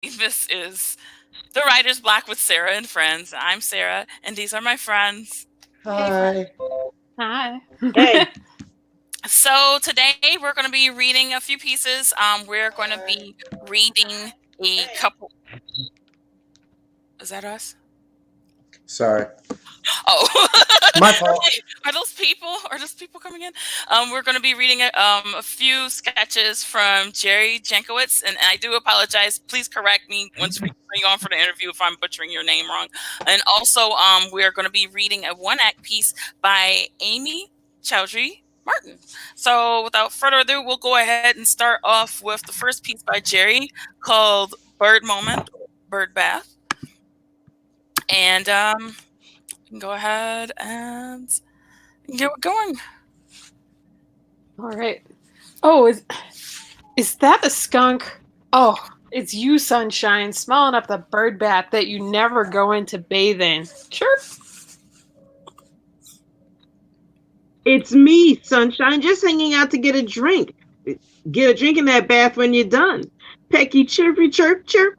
This is The Writer's Block with Sarah and friends. I'm Sarah, and these are my friends. Hey, friend. Hi. Hi. Hey, So today we're going to be reading a few pieces. We're going to be reading a couple. Is that us? Sorry. Oh, My fault. are those people? Are those people coming in? We're going to be reading a few sketches from Jerry Jankowitz, and I do apologize. Please correct me once we bring you on for the interview if I'm butchering your name wrong. And also, we're going to be reading a one-act piece by Amy Chowdhury Martin. So, without further ado, we'll go ahead and start off with the first piece by Jerry called "Bird Moment," Bird Bath, and we can go ahead and get going. All right. Oh, is that a skunk? Oh, it's you, Sunshine, smelling up the bird bath that you never go in to bathe in. Chirp. it's me, Sunshine, just hanging out to get a drink. Get a drink in that bath when you're done. Pecky, chirpy, chirp, chirp.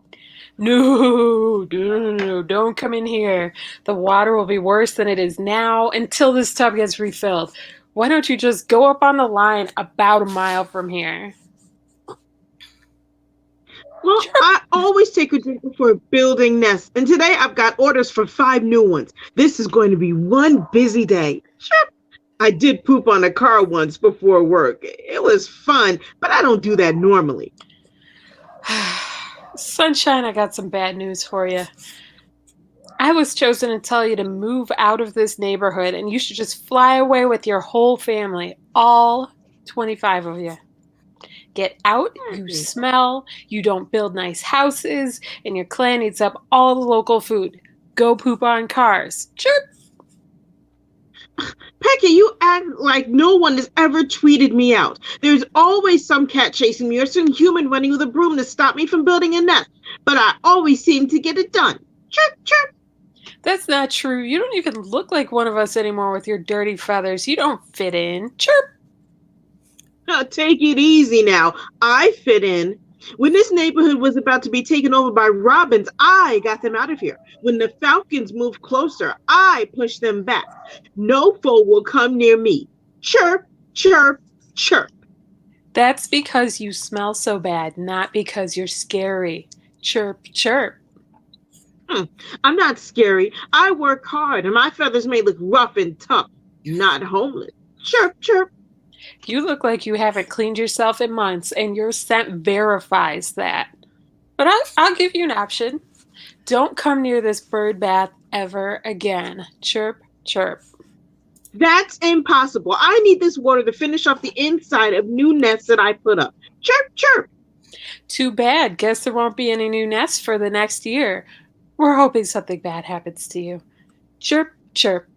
No, don't come in here. The water will be worse than it is now until this tub gets refilled. Why don't you just go up on the line about a mile from here? Well, I always take a drink before building nests, and today I've got orders for 5 new ones. This is going to be one busy day. Chirp. I did poop on a car once before work. It was fun, but I don't do that normally. Sunshine, I got some bad news for you. I was chosen to tell you to move out of this neighborhood and you should just fly away with your whole family, all 25 of you. Get out, you smell, you don't build nice houses, and your clan eats up all the local food. Go poop on cars. Chirp! Pecky, you act like no one has ever tweeted me out. There's always some cat chasing me or some human running with a broom to stop me from building a nest, but I always seem to get it done. Chirp, chirp. That's not true. You don't even look like one of us anymore with your dirty feathers. You don't fit in. Chirp! Take it easy now. I fit in. When this neighborhood was about to be taken over by robins, I got them out of here. When the falcons moved closer, I pushed them back. No foe will come near me. Chirp, chirp, chirp. That's because you smell so bad, not because you're scary. Chirp, chirp. Hmm. I'm not scary. I work hard, and my feathers may look rough and tough, not homeless. Chirp, chirp. You look like you haven't cleaned yourself in months, and your scent verifies that. But I'll give you an option. Don't come near this bird bath ever again. Chirp, chirp. That's impossible. I need this water to finish off the inside of new nests that I put up. Chirp, chirp. Too bad. Guess there won't be any new nests for the next year. We're hoping something bad happens to you. Chirp, chirp.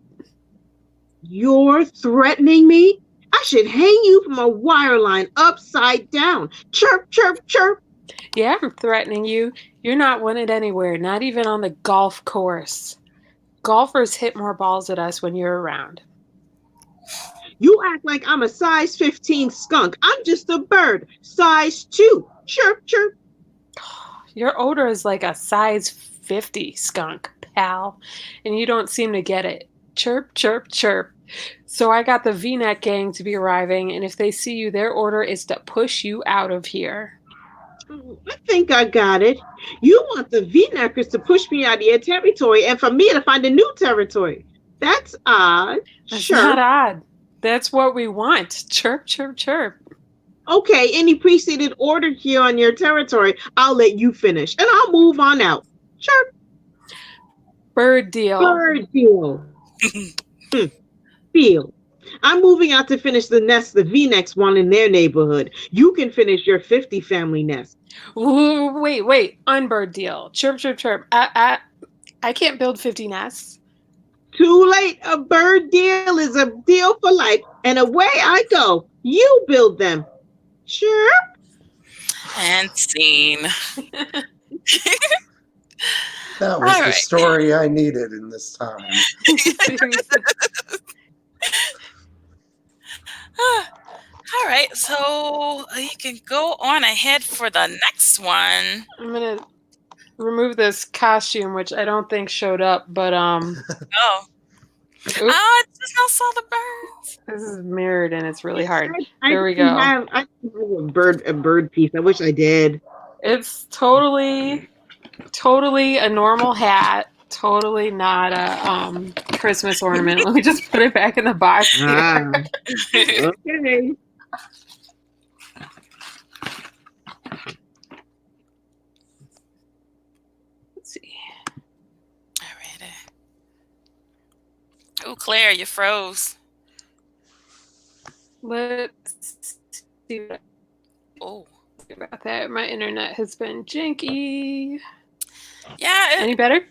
You're threatening me? I should hang you from a wire line upside down. Chirp, chirp, chirp. Yeah, I'm threatening you. You're not wanted anywhere, not even on the golf course. Golfers hit more balls at us when you're around. You act like I'm a size 15 skunk. I'm just a bird, size 2. Chirp, chirp. Your odor is like a size 50 skunk, pal, and you don't seem to get it. Chirp, chirp, chirp. So I got the V-neck gang to be arriving, and if they see you, their order is to push you out of here. I think I got it. You want the V-neckers to push me out of your territory and for me to find a new territory. That's odd. That's Sure. not odd. That's what we want. Chirp, chirp, chirp. Okay, any preceded order here on your territory, I'll let you finish and I'll move on out. Chirp. Bird deal. Bird deal. Deal. I'm moving out to finish the nest the V-necks want in their neighborhood. You can finish your 50 family nest. Ooh, wait. Unbird deal. Chirp, chirp, chirp. I can't build 50 nests. Too late. A bird deal is a deal for life. And away I go. You build them. Chirp. And scene. That was the story I needed in this time. All right, so you can go on ahead for the next one. I'm gonna remove this costume, which I don't think showed up, but Oh. oops, I just now saw the birds. this is mirrored and it's really hard. I There we didn't go. have a bird piece. I wish I did. It's totally a normal hat. Totally not a Christmas ornament. Let me just put it back in the box here. Ah, okay. Let's see. Alrighty. Oh, Claire, you froze. Let's see what Oh. about that. My internet has been janky. Yeah. Any better?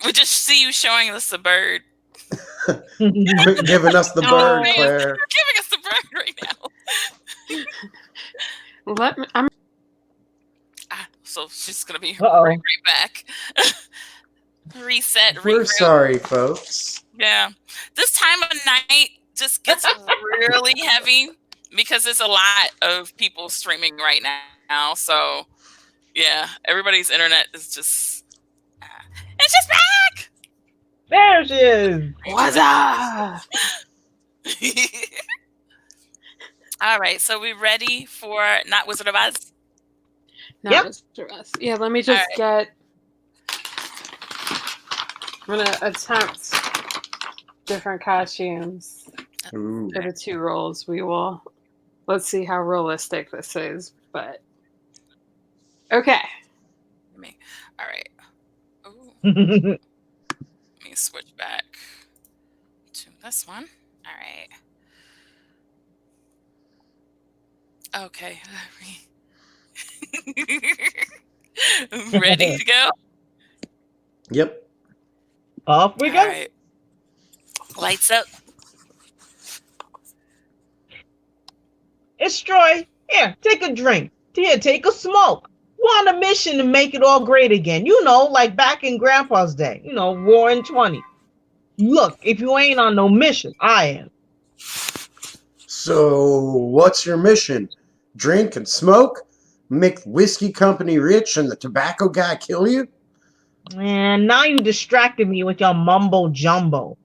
We just see you showing us the bird. Quit giving us the bird, Oh. Claire. You're giving us the bird right now. So she's gonna be right back. Reset. We're regroup. sorry, folks. Yeah. This time of night just gets really heavy because there's a lot of people streaming right now. So yeah, everybody's internet is just it's just back. There she is. What's up? All right, so we ready for Not Wizard of Oz? Not Yep. Mr. Us. Yeah, let me just get. I'm gonna attempt different costumes Ooh. for the 2 roles. We will. Let's see how realistic this is, but okay. All right. Ooh, let me switch back to this one. All right. Okay. Ready to go? Yep. Off we go. All right. Lights up. It's Troy. Here, take a drink. Here, take a smoke. We're on a mission to make it all great again. You know, like back in Grandpa's day. You know, Roaring 20. Look, if you ain't on no mission, I am. So, what's your mission? Drink and smoke? Make whiskey company rich and the tobacco guy kill you? And now you distracted me with your mumbo jumbo.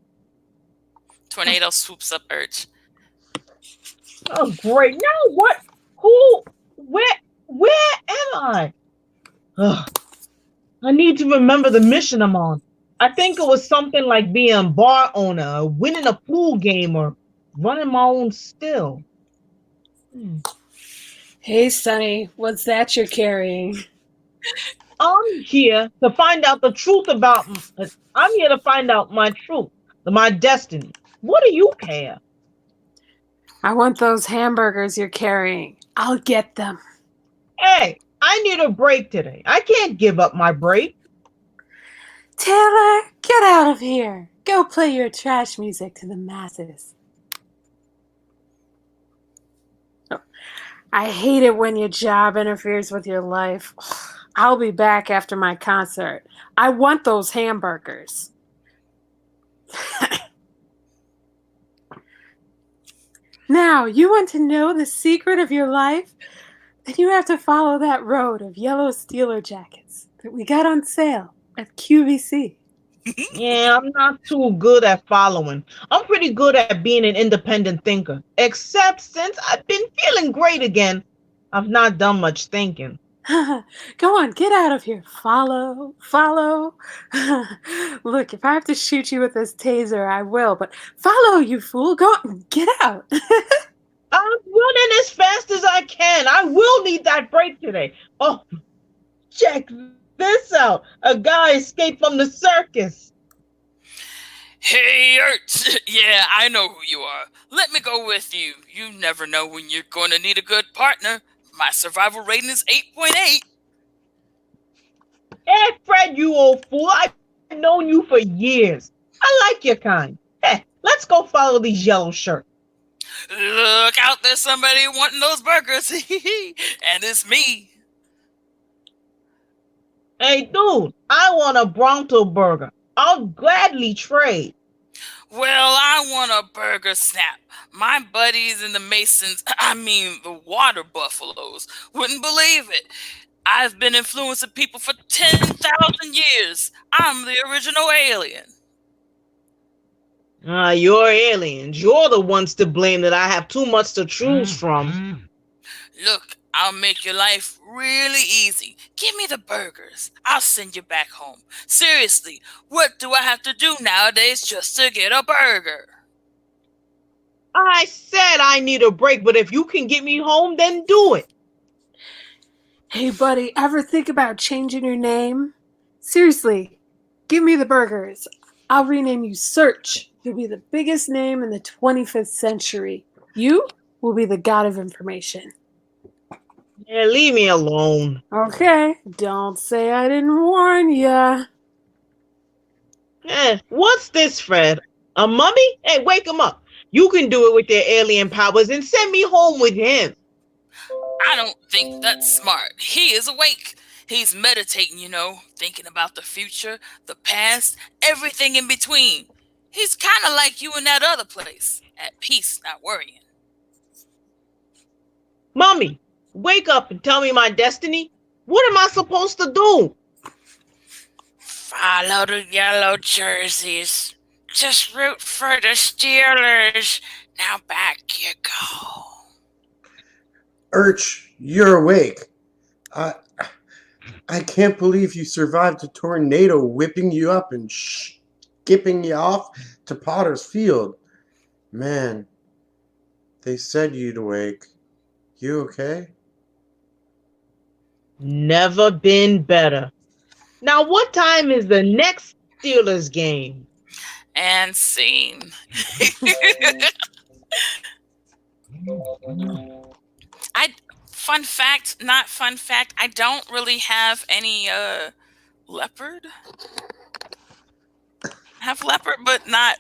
Tornado swoops up Urge. Oh, great. Now what? Who? Where am I? Ugh. I need to remember the mission I'm on. I think it was something like being a bar owner, or winning a pool game, or running my own still. Hey, Sonny, what's that you're carrying? I'm here to find out the truth about. I'm here to find out my truth, my destiny. What do you care? I want those hamburgers you're carrying. I'll get them. Hey, I need a break today. I can't give up my break. Taylor, get out of here. Go play your trash music to the masses. Oh, I hate it when your job interferes with your life. I'll be back after my concert. I want those hamburgers. Now, you want to know the secret of your life? Then you have to follow that road of yellow Steeler jackets that we got on sale at QVC. Yeah, I'm not too good at following. I'm pretty good at being an independent thinker. Except since I've been feeling great again, I've not done much thinking. Go on, get out of here. Follow. Look, if I have to shoot you with this taser, I will. But follow, you fool. Go on, get out. I'm running as fast as I can. I will need that break today. Oh, check this out. A guy escaped from the circus. Hey, Ert. Yeah, I know who you are. Let me go with you. You never know when you're going to need a good partner. My survival rating is 8.8. Hey, Fred, you old fool. I've known you for years. I like your kind. Hey, let's go follow these yellow shirts. Look out, there's somebody wanting those burgers. And it's me. Hey, dude, I want a Bronto burger. I'll gladly trade. Well, I want a burger snap. My buddies in the Masons, the water buffaloes, wouldn't believe it. I've been influencing people for 10,000 years. I'm the original alien. You're aliens. You're the ones to blame that I have too much to choose from. Look, I'll make your life really easy. Give me the burgers. I'll send you back home. Seriously, what do I have to do nowadays just to get a burger? I said I need a break, but if you can get me home, then do it. Hey, buddy, ever think about changing your name? Seriously, give me the burgers. I'll rename you Search. You'll be the biggest name in the 25th century. You will be the god of information. Yeah, leave me alone. Okay, don't say I didn't warn ya. What's this, Fred? A mummy? Hey, wake him up. You can do it with your alien powers and send me home with him. I don't think that's smart. He is awake. He's meditating, thinking about the future, the past, everything in between. He's kind of like you in that other place, at peace, not worrying. Mummy, wake up and tell me my destiny. What am I supposed to do? Follow the yellow jerseys. Just root for the Steelers. Now back you go. Urch, you're awake. I can't believe you survived a tornado whipping you up and skipping you off to Potter's Field. Man, they said you'd awake. You okay? Never been better. Now, what time is the next Steelers game? And scene. Fun fact, not fun fact, I don't really have any leopard. I have leopard, but not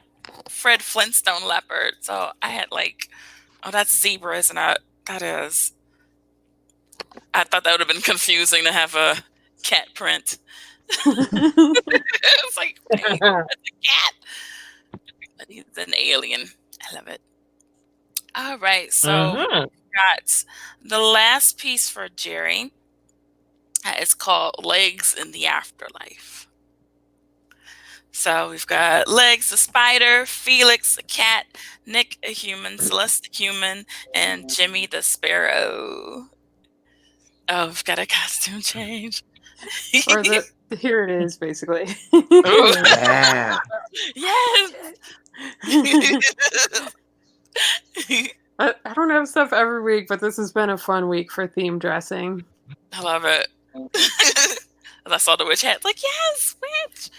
Fred Flintstone leopard. So I had that's zebra, isn't it? That is. I thought that would have been confusing to have a cat print. It's like, wait, it's a cat. But he's an alien. I love it. All right, so got the last piece for Jerry. It's called Legs in the Afterlife. So we've got Legs, the spider, Felix, the cat, Nick, a human, Celeste, a human, and Jimmy, the sparrow. Oh, we've got a costume change. Here it is, basically. Yeah. Yes. I don't have stuff every week, but this has been a fun week for theme dressing. I love it. I saw the witch hat. Like, yes, witch.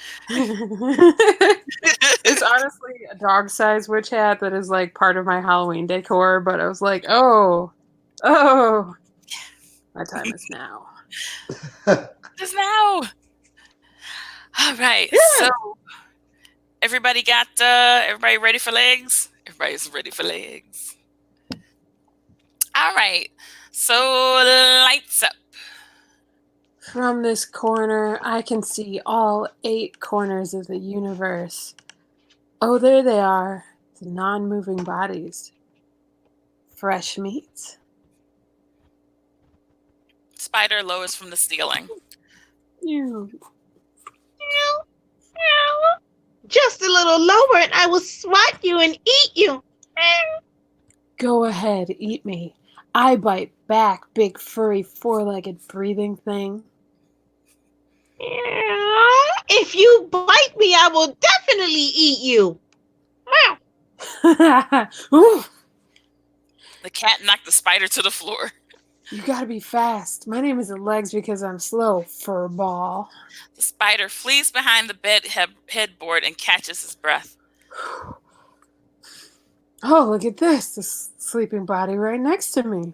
It's honestly a dog-sized witch hat that is like part of my Halloween decor, but I was like, oh, my time is now. Just now. All right. Yeah. So everybody ready for legs? Everybody's ready for legs. All right. So lights up. From this corner, I can see all 8 corners of the universe. Oh, there they are. The non-moving bodies. Fresh meat. Spider lowers from the ceiling. You. Just a little lower and I will swat you and eat you. Go ahead, eat me. I bite back, big furry 4-legged breathing thing. If you bite me, I will definitely eat you. Ooh, The cat knocked the spider to the floor. you gotta be fast. My name isn't Legs because I'm slow, furball. The spider flees behind the bed headboard and catches his breath. Oh, look at this. The sleeping body right next to me.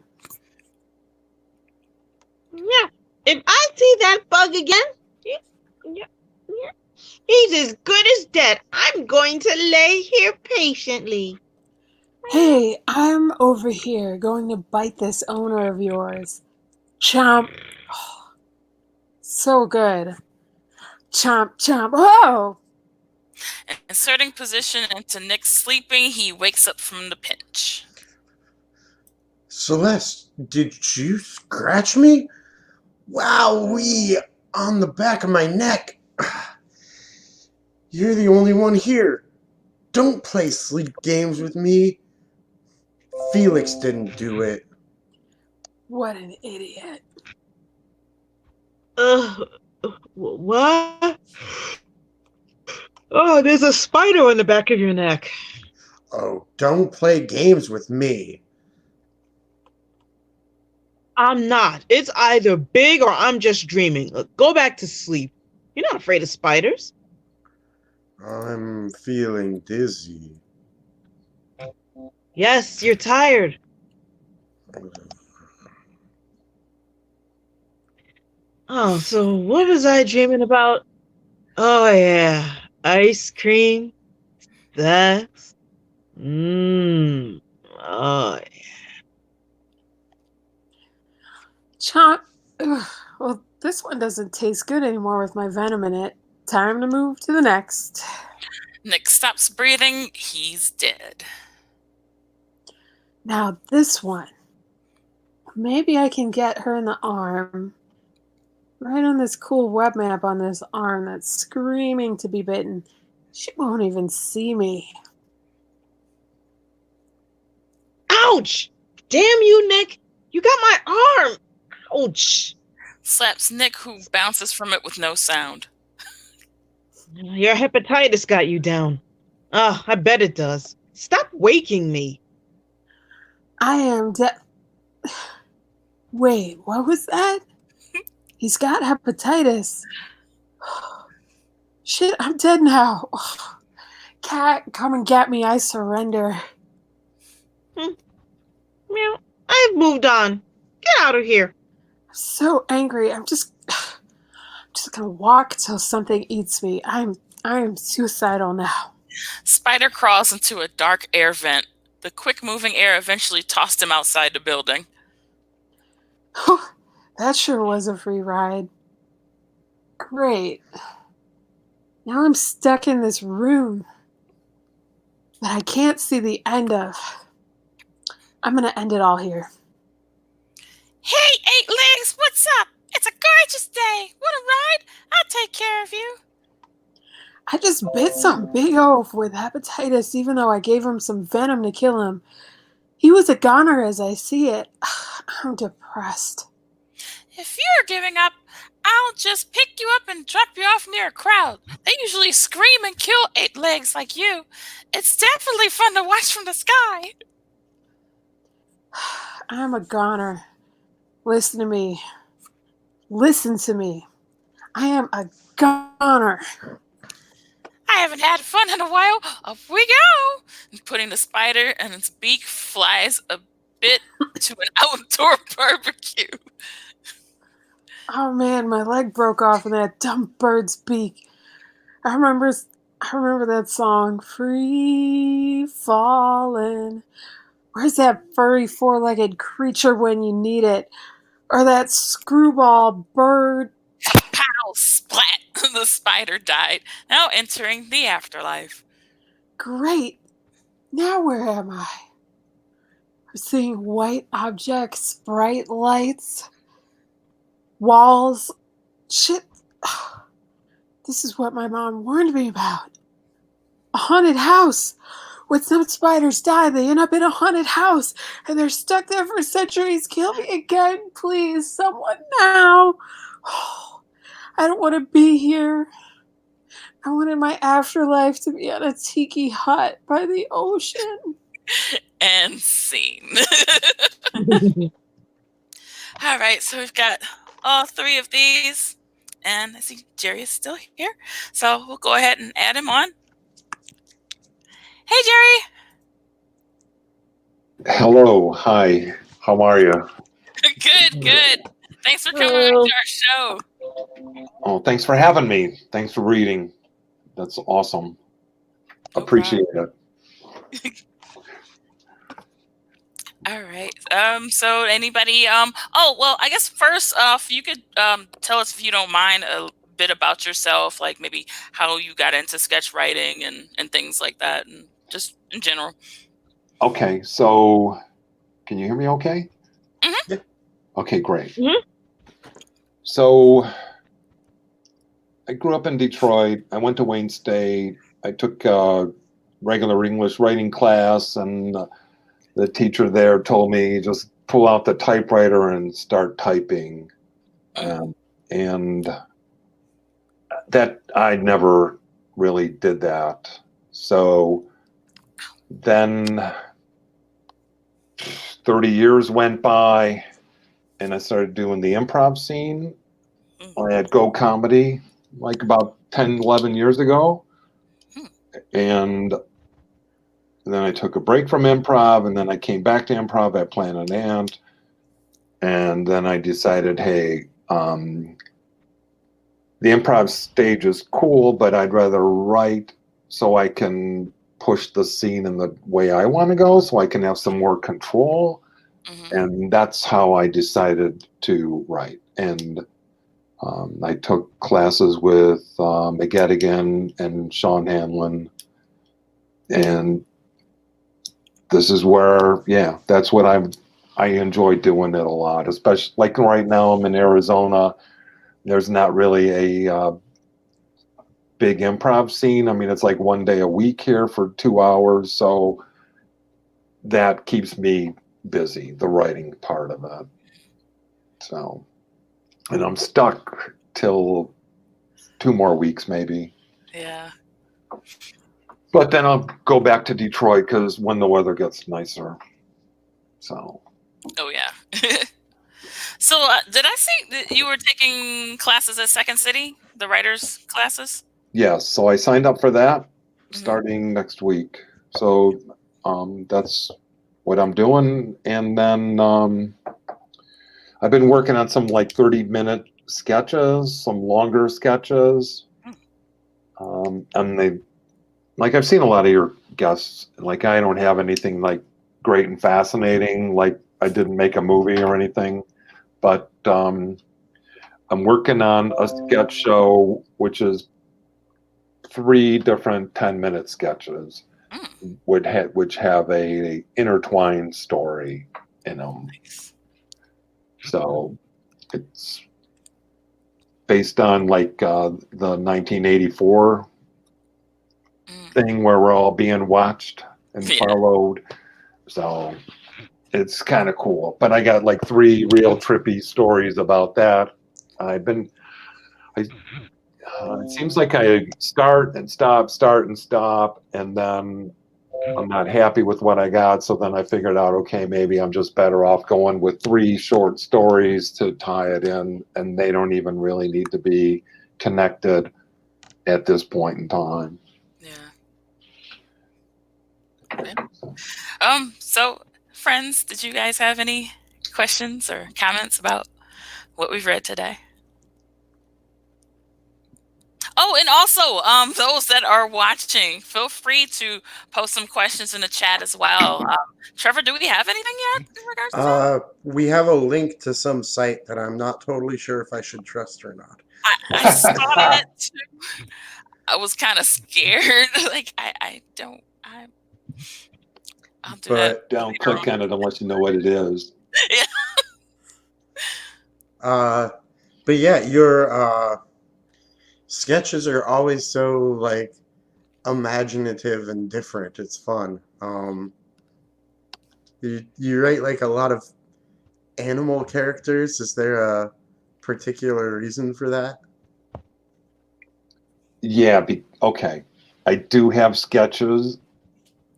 Yeah. If I see that bug again, he's as good as dead. I'm going to lay here patiently. Hey, I'm over here going to bite this owner of yours. Chomp. Oh, so good. Chomp, chomp. Oh! Inserting position into Nick's sleeping, he wakes up from the pinch. Celeste, did you scratch me? Wowee! On the back of my neck. You're the only one here. Don't play sleep games with me. Felix didn't do it. What an idiot. What? Oh, there's a spider on the back of your neck. Oh, don't play games with me. I'm not. It's either big or I'm just dreaming. Look, go back to sleep. You're not afraid of spiders. I'm feeling dizzy. Yes, you're tired. Oh, so what was I dreaming about? Oh, yeah. Ice cream. That's. Mmm. Oh, Chomp. Ugh, well, this one doesn't taste good anymore with my venom in it. Time to move to the next. Nick stops breathing. He's dead. Now this one. Maybe I can get her in the arm. Right on this cool web map on this arm that's screaming to be bitten. She won't even see me. ouch! Damn you, Nick! You got my arm! Ouch! Slaps Nick, who bounces from it with no sound. Your hepatitis got you down. Ah, I bet it does. Stop waking me. I am dead. Wait, what was that? He's got hepatitis. Shit, I'm dead now. Cat, come and get me. I surrender. Meow. I've moved on. Get out of here. I'm so angry. I'm just gonna walk till something eats me. I am suicidal now. Spider crawls into a dark air vent. The quick-moving air eventually tossed him outside the building. That sure was a free ride. Great. Now I'm stuck in this room that I can't see the end of. I'm gonna end it all here. Hey, 8 Legs, what's up? It's a gorgeous day. Want a ride? I'll take care of you. I just bit some big oaf with hepatitis, even though I gave him some venom to kill him. He was a goner as I see it. I'm depressed. If you're giving up, I'll just pick you up and drop you off near a crowd. They usually scream and kill 8 Legs like you. It's definitely fun to watch from the sky. I'm a goner. Listen to me. Listen to me. I am a goner. I haven't had fun in a while. Up we go. And putting the spider in its beak flies a bit to an outdoor barbecue. Oh man, my leg broke off in that dumb bird's beak. I remember that song, Free Fallin'. Where's that furry four-legged creature when you need it? Or that screwball bird? Pow! Splat! The spider died, now entering the afterlife. Great! Now where am I? I'm seeing white objects, bright lights, walls. Shit. This is what my mom warned me about. A haunted house. When some spiders die, they end up in a haunted house, and they're stuck there for centuries. Kill me again, please. Someone now. I don't want to be here. I wanted my afterlife to be on a tiki hut by the ocean. And scene. All right, so we've got all 3 of these, and I see Jerry is still here, so we'll go ahead and add him on. Hey, Jerry. Hello, hi. How are you? Good. Thanks for coming back to our show. Oh, thanks for having me. Thanks for reading. That's awesome. Appreciate it. All right. So anybody? Oh, well, I guess first off, you could tell us, if you don't mind, a bit about yourself, like maybe how you got into sketch writing and things like that, and just in general. Okay, so can you hear me okay? Mm-hmm. Yeah. Okay, great. Mhm. So I grew up in Detroit. I went to Wayne State. I took a regular English writing class, and the teacher there told me just pull out the typewriter and start typing. And that I never really did that. So then 30 years went by, and I started doing the improv scene. I had Go Comedy like about 10, 11 years ago. And then I took a break from improv, and then I came back to improv at Plan and Ant. And then I decided, hey, the improv stage is cool, but I'd rather write so I can push the scene in the way I want to go, so I can have some more control. And that's how I decided to write. And I took classes with McGettigan and Sean Hanlon. And this is where, that's what I enjoy doing it a lot, especially like right now I'm in Arizona. There's not really a big improv scene. I mean, it's like one day a week here for 2 hours. So that keeps me busy, the writing part of it. So, and I'm stuck till 2 more weeks maybe. Yeah. But then I'll go back to Detroit because when the weather gets nicer. So. Oh, yeah. So did I see that you were taking classes at Second City, the writers' classes? Yes. So I signed up for that starting next week. So that's what I'm doing. And then I've been working on some like 30-minute sketches, some longer sketches. And they, like, I've seen a lot of your guests. Like, I don't have anything like great and fascinating. Like, I didn't make a movie or anything, but I'm working on a sketch show, which is 3 different 10-minute sketches, which have a intertwined story in them. Nice. So it's based on like the 1984 thing where we're all being watched and followed. So it's kind of cool. But I got like 3 real trippy stories about that. It seems like I start and stop, and then I'm not happy with what I got. So then I figured out, okay, maybe I'm just better off going with 3 short stories to tie it in, and they don't even really need to be connected at this point in time. Yeah. Okay. So friends, did you guys have any questions or comments about what we've read today? Oh, and also, those that are watching, feel free to post some questions in the chat as well. Trevor, do we have anything yet in regards to that? We have a link to some site that I'm not totally sure if I should trust or not. I saw that too. I was kind of scared. Like, I'll do that. But Don't click on it unless you know what it is. Yeah. but yeah, your sketches are always so like imaginative and different. It's fun. You write like a lot of animal characters. Is there a particular reason for that? Yeah, okay. I do have sketches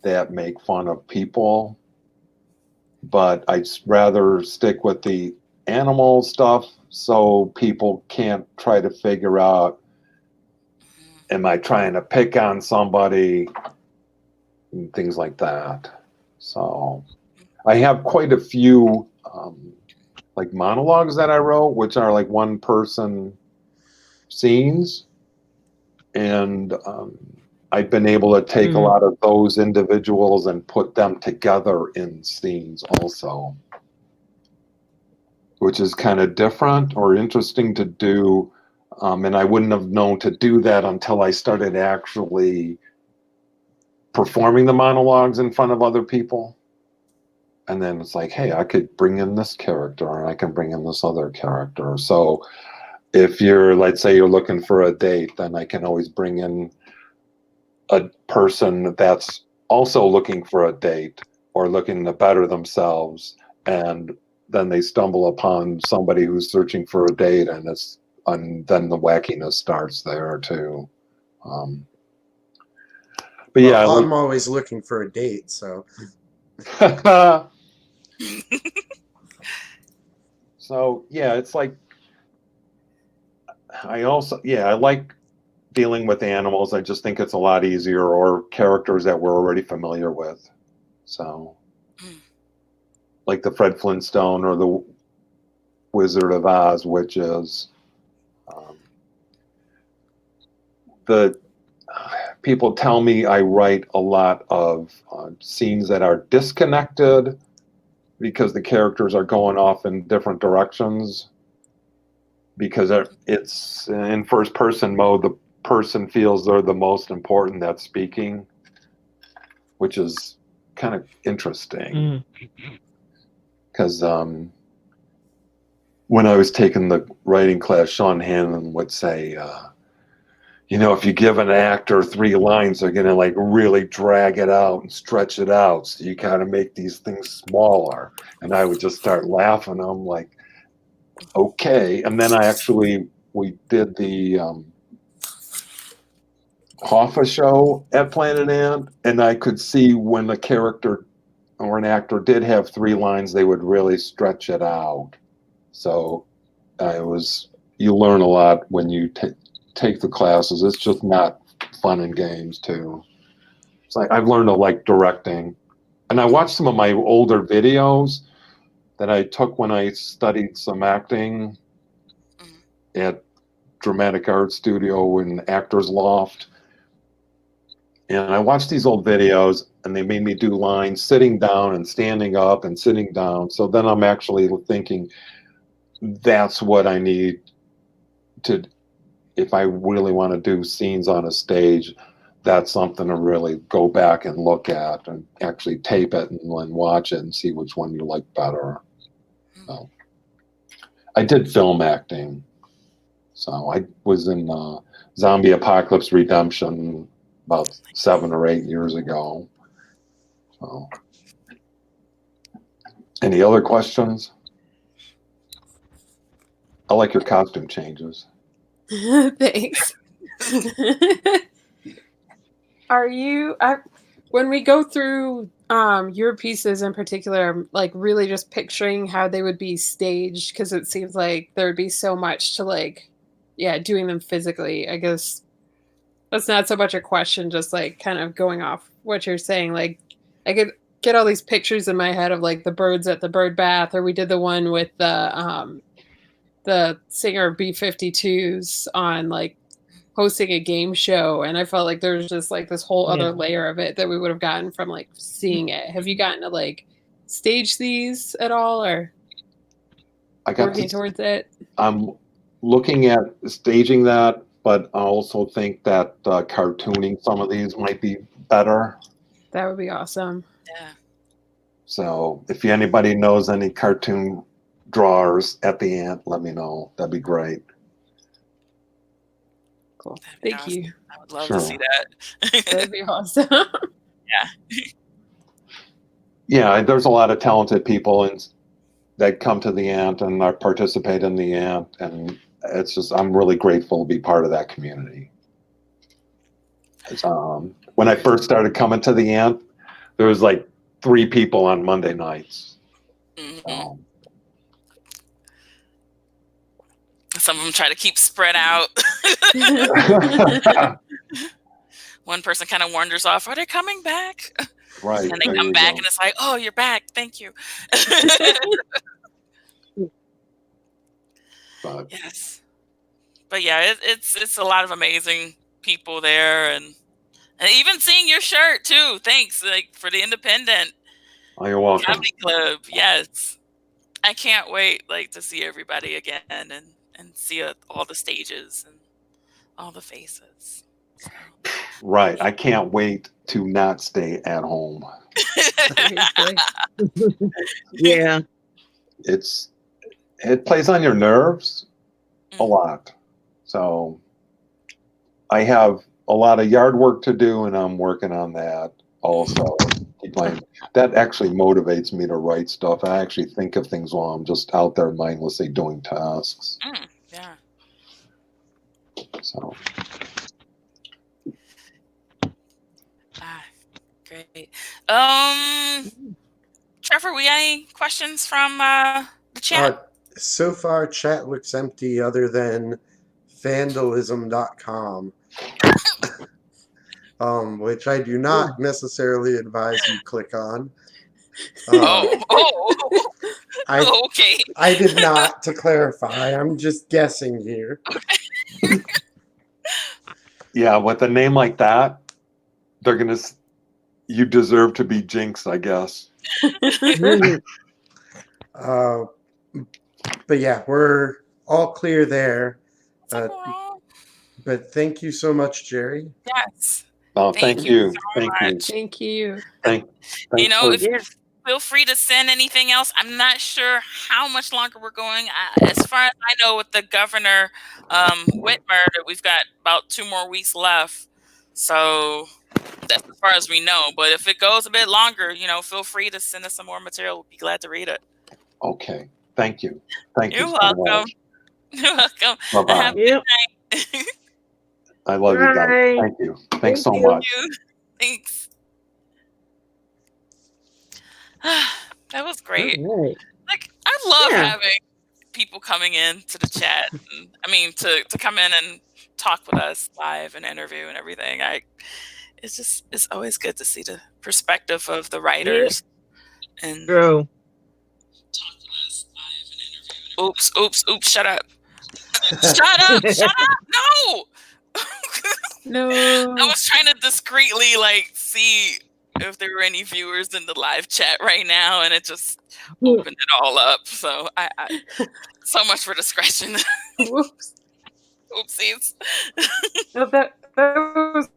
that make fun of people, but I'd rather stick with the animal stuff so people can't try to figure out, am I trying to pick on somebody, and things like that. So I have quite a few like monologues that I wrote, which are like 1-person scenes. And I've been able to take a lot of those individuals and put them together in scenes also, which is kind of different or interesting to do. And I wouldn't have known to do that until I started actually performing the monologues in front of other people. And then it's like, hey, I could bring in this character and I can bring in this other character. So if you're, let's say you're looking for a date, then I can always bring in a person that's also looking for a date or looking to better themselves, and then they stumble upon somebody who's searching for a date, and then the wackiness starts there too. But yeah, Well, I'm always looking for a date, so. So yeah, it's like I like dealing with animals. I just think it's a lot easier, or characters that we're already familiar with. So like the Fred Flintstone or the Wizard of Oz witches. The people tell me I write a lot of scenes that are disconnected because the characters are going off in different directions. Because it's in first person mode, the person feels they're the most important that's speaking, which is kind of interesting. Because when I was taking the writing class, Sean Hannon would say, if you give an actor 3 lines, they're going to like really drag it out and stretch it out. So you kind of make these things smaller. And I would just start laughing. I'm like, okay. And then we did the Hoffa show at Planet Ant, and I could see when a character or an actor did have 3 lines, they would really stretch it out. So you learn a lot when you take the classes. It's just not fun and games too. It's like I've learned to like directing, and I watched some of my older videos that I took when I studied some acting at Dramatic Art Studio and Actors Loft. And I watched these old videos, and they made me do lines sitting down and standing up and sitting down. So then I'm actually thinking that's what I need to, if I really want to do scenes on a stage, that's something to really go back and look at and actually tape it and watch it and see which one you like better. So, I did film acting. So I was in Zombie Apocalypse Redemption about 7 or 8 years ago. So, any other questions? I like your costume changes. Thanks. When we go through your pieces in particular, I'm like really just picturing how they would be staged, because it seems like there would be so much to doing them physically. I guess that's not so much a question, just like kind of going off what you're saying. Like I could get all these pictures in my head of like the birds at the bird bath, or we did the one with the singer of B-52s on like hosting a game show, and I felt like there's just like this whole other layer of it that we would have gotten from like seeing it. Have you gotten to like stage these at all, or working towards it? I'm looking at staging that, but I also think that cartooning some of these might be better. That would be awesome. Yeah. So if anybody knows any cartoon drawers at the Ant, let me know. That'd be great. Cool. Thank you. I would love to see that. That'd be awesome. Yeah. Yeah, there's a lot of talented people that come to the Ant and participate in the Ant, and it's just, I'm really grateful to be part of that community. When I first started coming to the Ant, there was like 3 people on Monday nights. Mm-hmm. Some of them try to keep spread out. One person kind of wanders off. Are they coming back? Right. And they come back, and it's like, oh, you're back. Thank you. Yes. But yeah, it's a lot of amazing people there, and even seeing your shirt too. Thanks, like for the independent welcome. comedy club. Yes, I can't wait to see everybody again and see all the stages and all the faces. Right, I can't wait to not stay at home. Yeah, it plays on your nerves. a lot. So I have a lot of yard work to do, and I'm working on that also. That actually motivates me to write stuff. I actually think of things while I'm just out there mindlessly doing tasks. Yeah. So Great. Trevor, we got any questions from the chat? So far, chat looks empty other than vandalism.com, which I do not necessarily advise you click on. Okay. I did not, to clarify. I'm just guessing here. yeah, with a name like that, they're gonna. You deserve to be jinxed, I guess. But yeah, we're all clear there. But thank you so much, Jerry. Yes. Oh, thank you. Thank you. Thank you. You know, feel free to send anything else. I'm not sure how much longer we're going. As far as I know, with the governor Whitmer, that we've got about 2 more weeks left. So that's as far as we know. But if it goes a bit longer, you know, feel free to send us some more material. We'll be glad to read it. Okay. Thank you. Thank you. You're welcome. You're welcome. Bye-bye. Have a good night. I love you guys. Thank you. Thanks so much. Thanks. That was great. Right. Like, I love having people coming in to the chat. To come in and talk with us live and interview and everything. It's always good to see the perspective of the writers. And True. talk with us live and interview. Oops, shut up. Shut up. No. No. I was trying to discreetly see if there were any viewers in the live chat right now, and it just opened it all up. So I so much for discretion. Whoops. Oopsies. No, that was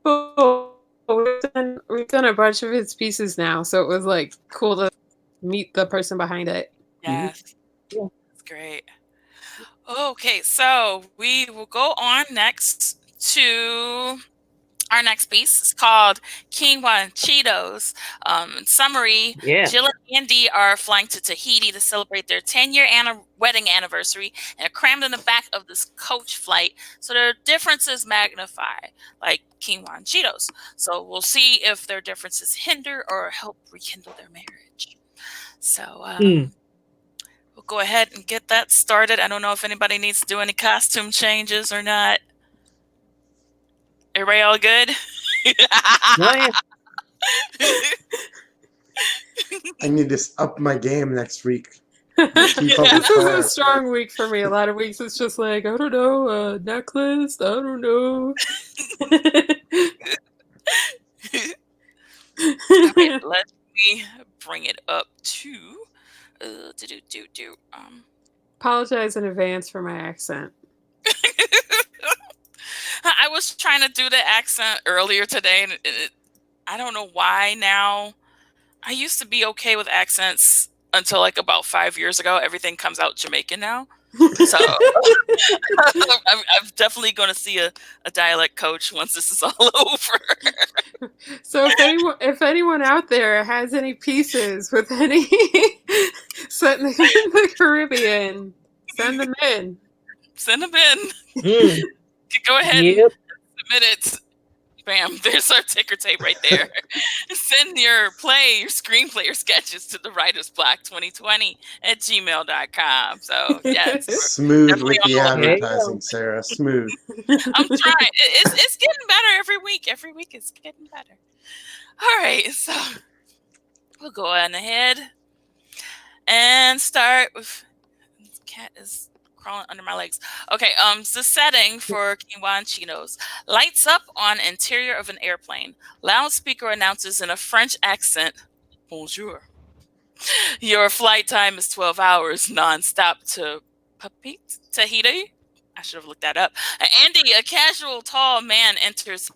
cool. We've done a bunch of his pieces now, so it was cool to meet the person behind it. Yes. Yeah. That's great. Okay, so we will go on next to our next piece. It's called Quinoa Cheetos. In summary, Jill and Andy are flying to Tahiti to celebrate their 10-year wedding anniversary and are crammed in the back of this coach flight, so their differences magnify, like quinoa and Cheetos. So we'll see if their differences hinder or help rekindle their marriage. So we'll go ahead and get that started. I don't know if anybody needs to do any costume changes or not. Everybody all good? I need to up my game next week. This is a strong week for me. A lot of weeks it's just I don't know, necklace, I don't know. Right, let me bring it up to Apologize in advance for my accent. I was trying to do the accent earlier today, and I don't know why now. I used to be okay with accents until about 5 years ago. Everything comes out Jamaican now. So I'm definitely going to see a dialect coach once this is all over. So if anyone out there has any pieces with any set in the Caribbean, send them in. Send them in. Go ahead and submit it. Bam, there's our ticker tape right there. Send your screenplay, your sketches to the Writer's Block 2020@gmail.com. So, yes. Smooth with the advertising, Sarah. Smooth. I'm trying. It's getting better every week. Every week it's getting better. All right, so we'll go on ahead and start with... This cat is crawling under my legs. Okay, the setting for Quinoa and Cheetos. Lights up on interior of an airplane. Loudspeaker announces in a French accent, bonjour. Your flight time is 12 hours non-stop to Tahiti. I should have looked that up. Andy, a casual tall man, enters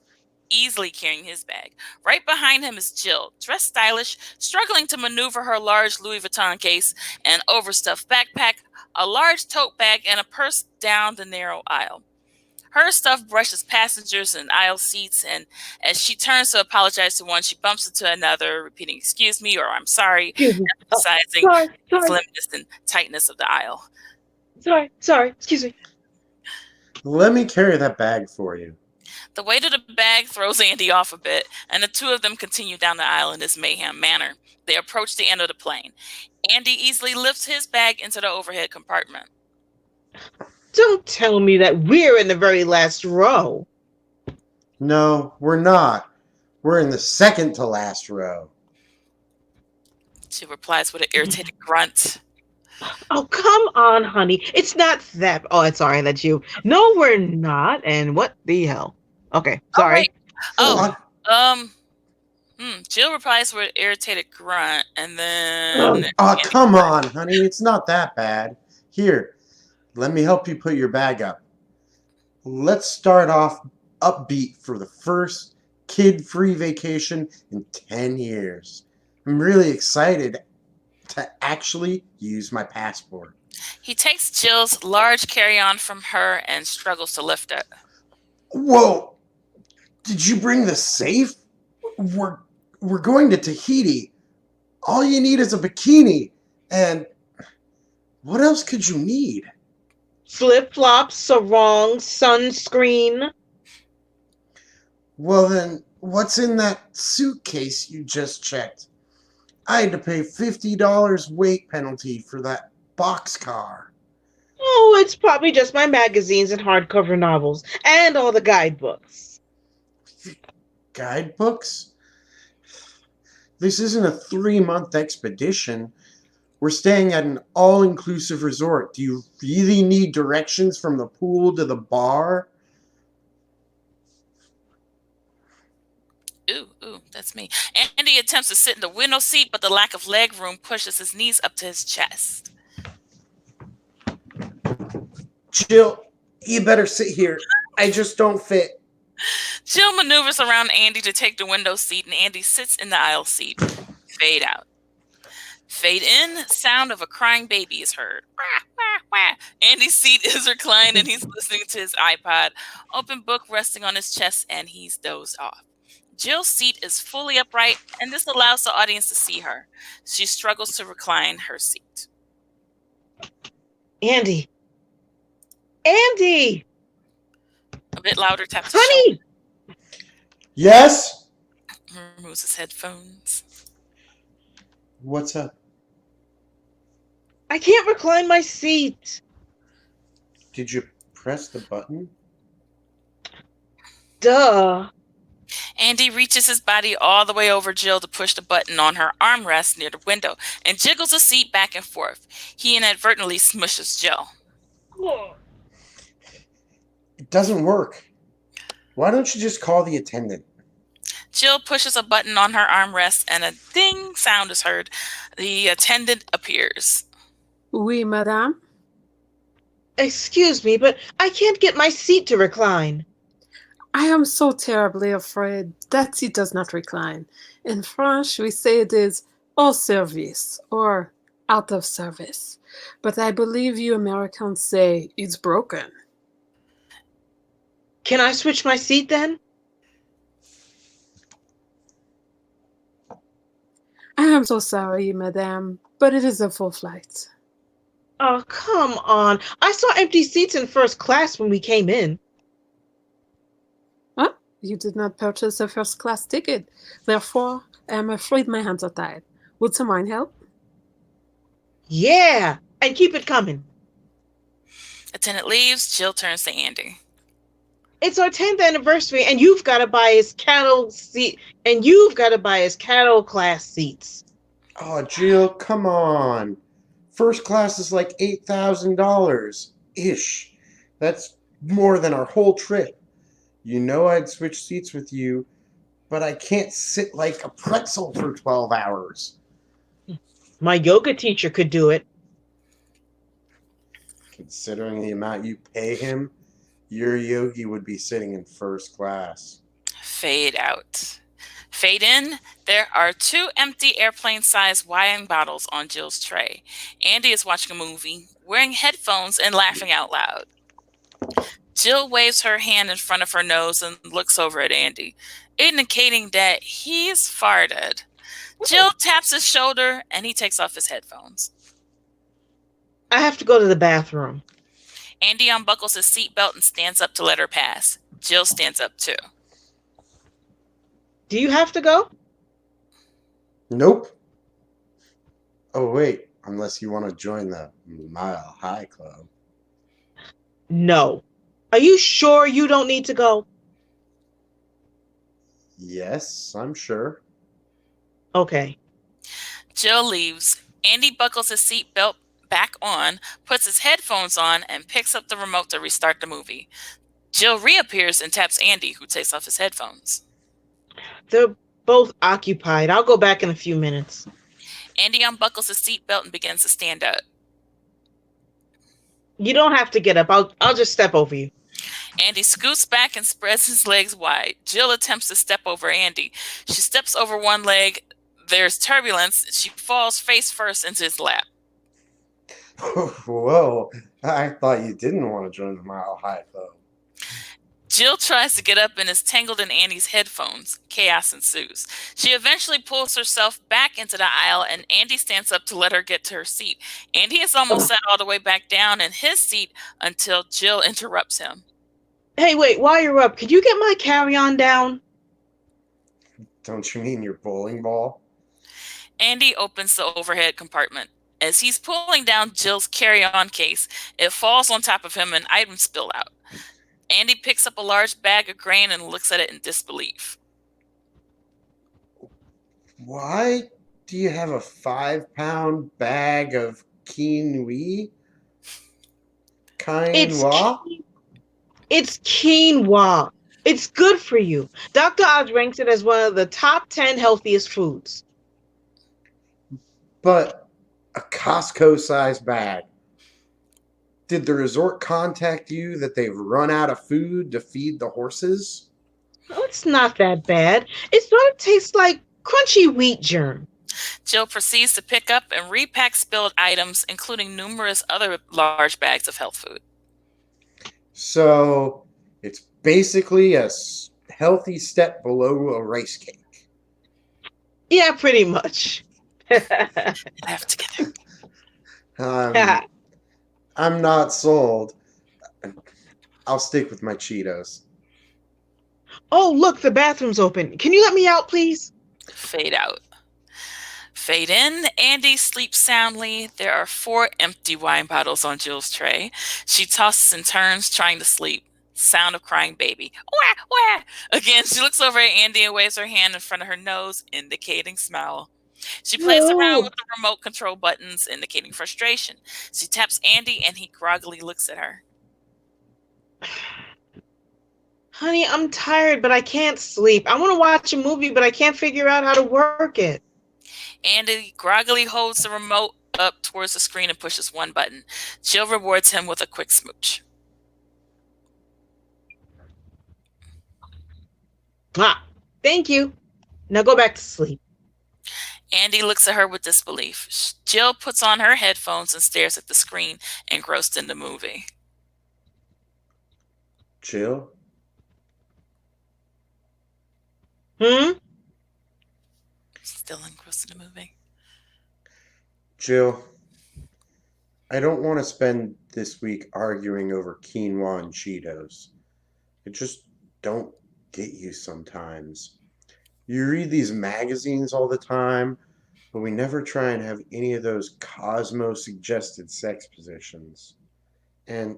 easily carrying his bag. Right behind him is Jill, dressed stylish, struggling to maneuver her large Louis Vuitton case, an overstuffed backpack, a large tote bag, and a purse down the narrow aisle. Her stuff brushes passengers and aisle seats, and as she turns to apologize to one, she bumps into another, repeating, "Excuse me," or "I'm sorry," Excuse me. emphasizing Sorry, the sorry, slimness and tightness of the aisle. sorry. Excuse me. Let me carry that bag for you. The weight of the bag throws Andy off a bit, and the two of them continue down the aisle in this mayhem manner. They approach the end of the plane. Andy easily lifts his bag into the overhead compartment. Don't tell me that we're in the very last row. No, we're not. We're in the second to last row. She replies with an irritated grunt. Oh, come on, honey. It's not that. Oh, it's sorry, that's you. No, we're not. And what the hell? Okay, sorry. Oh, Jill replies with an irritated grunt, and then... Oh, come on, honey. It's not that bad. Here, let me help you put your bag up. Let's start off upbeat for the first kid-free vacation in 10 years. I'm really excited to actually use my passport. He takes Jill's large carry-on from her and struggles to lift it. Whoa! Did you bring the safe? We're going to Tahiti. All you need is a bikini. And what else could you need? Flip-flops, sarong, sunscreen. Well then, what's in that suitcase you just checked? I had to pay $50 weight penalty for that boxcar. Oh, it's probably just my magazines and hardcover novels and all the guidebooks. Guidebooks? This isn't a 3-month expedition. We're staying at an all-inclusive resort. Do you really need directions from the pool to the bar? Ooh, that's me. Andy attempts to sit in the window seat, but the lack of leg room pushes his knees up to his chest. Jill, you better sit here. I just don't fit. Jill maneuvers around Andy to take the window seat, and Andy sits in the aisle seat. Fade out. Fade in, sound of a crying baby is heard. Wah, wah, wah. Andy's seat is reclined, and he's listening to his iPod. Open book resting on his chest, and he's dozed off. Jill's seat is fully upright, and this allows the audience to see her. She struggles to recline her seat. Andy! Andy! A bit louder, taps his Honey! Yes? shoulder, removes his headphones. What's up? I can't recline my seat. Did you press the button? Duh. Andy reaches his body all the way over Jill to push the button on her armrest near the window and jiggles the seat back and forth. He inadvertently smushes Jill. It doesn't work. Why don't you just call the attendant? Jill pushes a button on her armrest and a ding sound is heard. The attendant appears. Oui, madame. Excuse me, but I can't get my seat to recline. I am so terribly afraid that seat does not recline. In French, we say it is hors service or out of service. But I believe you Americans say it's broken. Can I switch my seat then? I am so sorry, madame, but it is a full flight. Oh, come on. I saw empty seats in first class when we came in. Huh? You did not purchase a first-class ticket. Therefore, I am afraid my hands are tied. Would someone help? Yeah, and keep it coming. Attendant leaves. Jill turns to Andy. It's our 10th anniversary, and you've got to buy his cattle seat, and you've got to buy his cattle class seats. Oh, Jill, come on. First class is like $8,000 ish. That's more than our whole trip. You know I'd switch seats with you, but I can't sit like a pretzel for 12 hours. My yoga teacher could do it. Considering the amount you pay him, your yogi would be sitting in first class. Fade out. Fade in. There are 2 empty airplane-sized wine bottles on Jill's tray. Andy is watching a movie, wearing headphones and laughing out loud. Jill waves her hand in front of her nose and looks over at Andy, indicating that he's farted. Jill taps his shoulder and he takes off his headphones. I have to go to the bathroom. Andy unbuckles his seatbelt and stands up to let her pass. Jill stands up too. Do you have to go? Nope. Oh, wait. Unless you want to join the Mile High Club. No. Are you sure you don't need to go? Yes, I'm sure. Okay. Jill leaves. Andy buckles his seatbelt back on, puts his headphones on, and picks up the remote to restart the movie. Jill reappears and taps Andy, who takes off his headphones. They're both occupied. I'll go back in a few minutes. Andy unbuckles his seatbelt and begins to stand up. You don't have to get up. I'll just step over you. Andy scoots back and spreads his legs wide. Jill attempts to step over Andy. She steps over one leg. There's turbulence. She falls face first into his lap. Whoa. I thought you didn't want to join the Mile High Club. Jill tries to get up and is tangled in Andy's headphones. Chaos ensues. She eventually pulls herself back into the aisle, and Andy stands up to let her get to her seat. Andy is almost sat all the way back down in his seat until Jill interrupts him. Hey, wait, while you're up, could you get my carry-on down? Don't you mean your bowling ball? Andy opens the overhead compartment. As he's pulling down Jill's carry-on case, it falls on top of him and items spill out. Andy picks up a large bag of grain and looks at it in disbelief. Why do you have a 5-pound bag of quinoa? It's quinoa. It's good for you. Dr. Oz ranks it as one of the top 10 healthiest foods. But a Costco-sized bag. Did the resort contact you that they've run out of food to feed the horses? Oh, it's not that bad. It sort of tastes like crunchy wheat germ. Jill proceeds to pick up and repack spilled items, including numerous other large bags of health food. So it's basically a healthy step below a rice cake. Yeah, pretty much. Laugh together. I'm not sold. I'll stick with my Cheetos. Oh, look, the bathroom's open. Can you let me out, please? Fade out. Fade in. Andy sleeps soundly. There are 4 empty wine bottles on Jill's tray. She tosses and turns, trying to sleep. Sound of crying baby. Wah, wah. Again, she looks over at Andy and waves her hand in front of her nose, indicating smile. She plays around with the remote control buttons, indicating frustration. She taps Andy and he groggily looks at her. Honey, I'm tired, but I can't sleep. I want to watch a movie, but I can't figure out how to work it. Andy groggily holds the remote up towards the screen and pushes one button. Jill rewards him with a quick smooch. Ah, thank you. Now go back to sleep. Andy looks at her with disbelief. Jill puts on her headphones and stares at the screen, engrossed in the movie. Jill? Still engrossed in the movie. Jill, I don't want to spend this week arguing over quinoa and Cheetos. I just don't get you sometimes. You read these magazines all the time, but we never try and have any of those Cosmo-suggested sex positions. And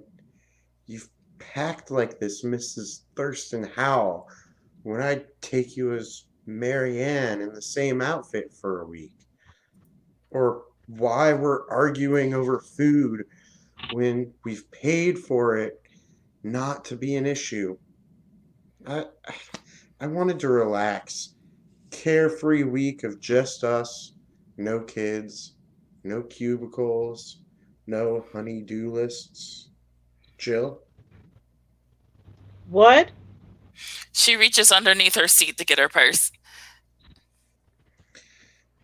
you've packed like this Mrs. Thurston Howell when I take you as Mary Ann in the same outfit for a week. Or why we're arguing over food when we've paid for it not to be an issue. I wanted to relax. Carefree week of just us. No kids. No cubicles. No honey-do lists. Jill? What? She reaches underneath her seat to get her purse.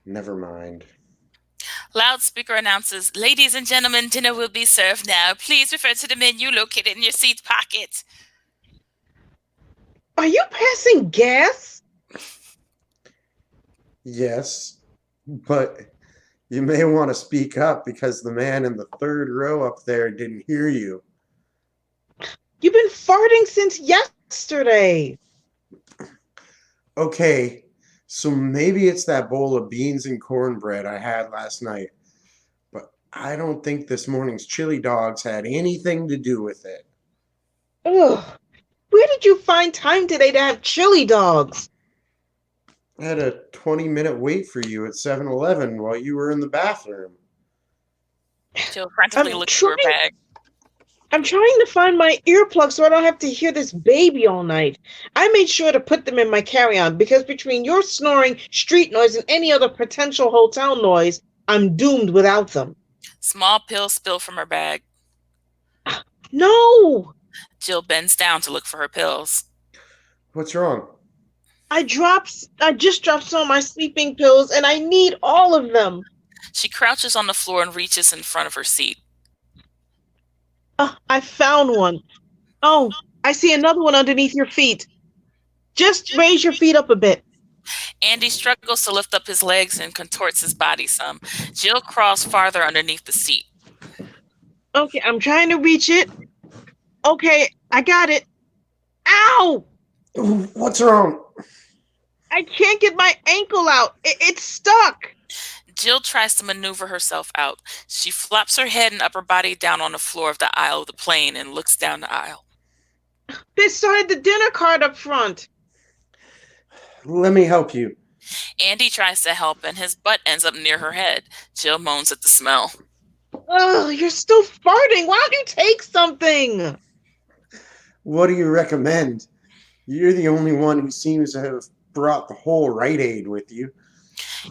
Never mind. Loudspeaker announces, "Ladies and gentlemen, dinner will be served now. Please refer to the menu located in your seat pocket." Are you passing gas? Yes, but you may want to speak up because the man in the third row up there didn't hear you. You've been farting since yesterday. Okay, so maybe it's that bowl of beans and cornbread I had last night, but I don't think this morning's chili dogs had anything to do with it. Ugh. Where did you find time today to have chili dogs? I had a 20-minute wait for you at 7-Eleven while you were in the bathroom. Jill frantically looks through her bag. I'm trying to find my earplugs so I don't have to hear this baby all night. I made sure to put them in my carry-on because between your snoring, street noise, and any other potential hotel noise, I'm doomed without them. Small pills spill from her bag. No! Jill bends down to look for her pills. What's wrong? I just dropped some of my sleeping pills and I need all of them. She crouches on the floor and reaches in front of her seat. I found one. Oh, I see another one underneath your feet. Just raise your feet up a bit. Andy struggles to lift up his legs and contorts his body some. Jill crawls farther underneath the seat. Okay, I'm trying to reach it. Okay, I got it. Ow! What's wrong? I can't get my ankle out. It's stuck. Jill tries to maneuver herself out. She flops her head and upper body down on the floor of the aisle of the plane and looks down the aisle. They started the dinner cart up front. Let me help you. Andy tries to help and his butt ends up near her head. Jill moans at the smell. Ugh, you're still farting. Why don't you take something? What do you recommend? You're the only one who seems to have brought the whole Rite Aid with you.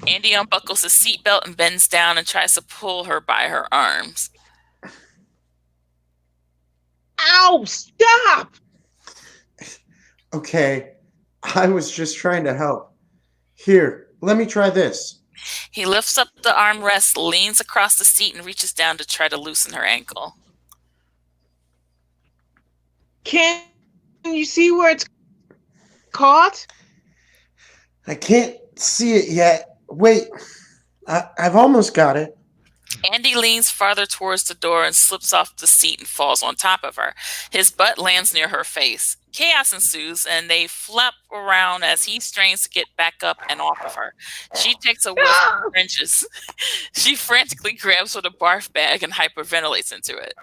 Andy unbuckles his seatbelt and bends down and tries to pull her by her arms. Ow, stop! Okay, I was just trying to help. Here, let me try this. He lifts up the armrest, leans across the seat, and reaches down to try to loosen her ankle. Can you see where it's caught? I can't see it yet. Wait, I've almost got it. Andy leans farther towards the door and slips off the seat and falls on top of her. His butt lands near her face. Chaos ensues, and they flap around as he strains to get back up and off of her. She takes a whiff and cringes. She frantically grabs for the barf bag and hyperventilates into it.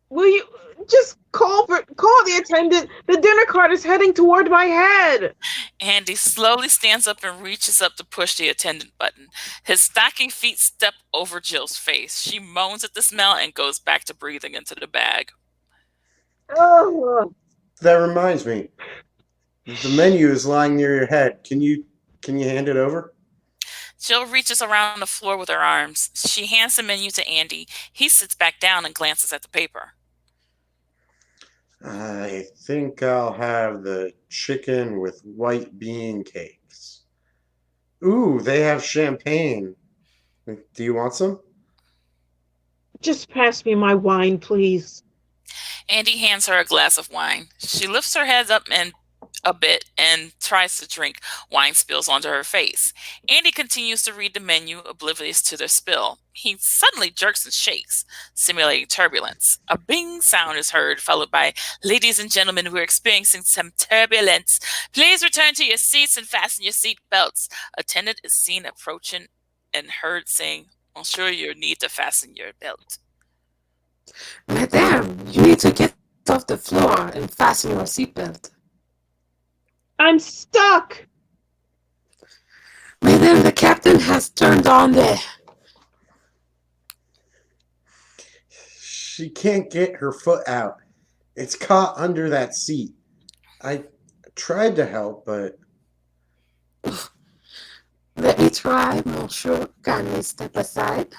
Will you just call the attendant? The dinner cart is heading toward my head. Andy slowly stands up and reaches up to push the attendant button. His stocking feet step over Jill's face. She moans at the smell and goes back to breathing into the bag. Oh. That reminds me. The menu is lying near your head. Can you hand it over? Jill reaches around the floor with her arms. She hands the menu to Andy. He sits back down and glances at the paper. I think I'll have the chicken with white bean cakes. Ooh, they have champagne. Do you want some? Just pass me my wine, please. Andy hands her a glass of wine. She lifts her head up a bit and tries to drink. Wine spills onto her face. Andy continues to read the menu, oblivious to the spill. He suddenly jerks and shakes, simulating turbulence. A bing sound is heard, followed by, "Ladies and gentlemen, we're experiencing some turbulence. Please return to your seats and fasten your seat belts." Attendant is seen approaching and heard saying, "Monsieur, you need to fasten your belt." Madame, you need to get off the floor and fasten your seatbelt. I'm stuck. Madame, the captain has turned on the... She can't get her foot out. It's caught under that seat. I tried to help, but... try, monsieur. Kindly step aside.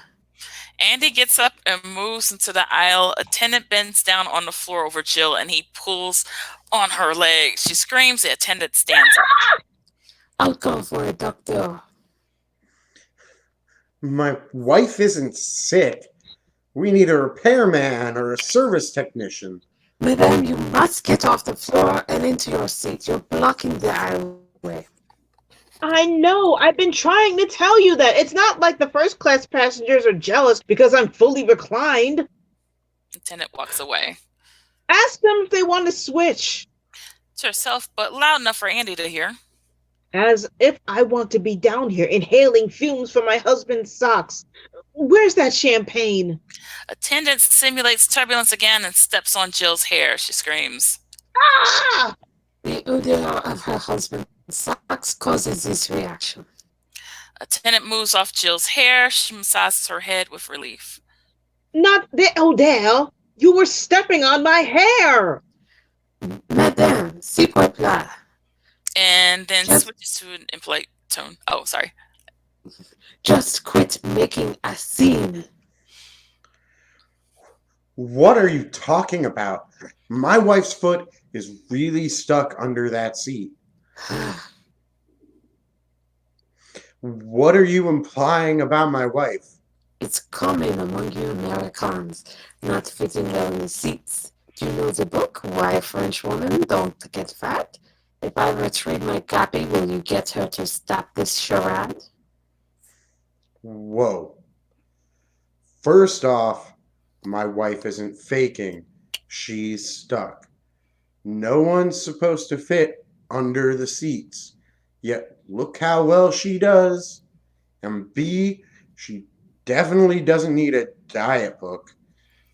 Andy gets up and moves into the aisle. Attendant bends down on the floor over Jill and he pulls on her leg. She screams. The attendant stands up. I'll go for a doctor. My wife isn't sick. We need a repairman or a service technician. Madame, you must get off the floor and into your seat. You're blocking the aisle. I know. I've been trying to tell you that. It's not like the first class passengers are jealous because I'm fully reclined. Attendant walks away. Ask them if they want to switch. To herself, but loud enough for Andy to hear. As if I want to be down here inhaling fumes from my husband's socks. Where's that champagne? Attendant simulates turbulence again and steps on Jill's hair. She screams. Ah! The odor of her husband's socks causes this reaction. Attendant moves off Jill's hair. She massages her head with relief. Not the Odell. You were stepping on my hair. Madame, s'il vous plaît. And then Just- switches to an impolite tone. Oh, sorry. Just quit making a scene. What are you talking about? My wife's foot is really stuck under that seat. What are you implying about my wife? It's common among you Americans not fitting well in the seats. Do you know the book, Why a French Woman Don't Get Fat? If I retrieve my copy, will you get her to stop this charade? Whoa. First off, my wife isn't faking. She's stuck. No one's supposed to fit under the seats. Yet look how well she does. And B, she definitely doesn't need a diet book.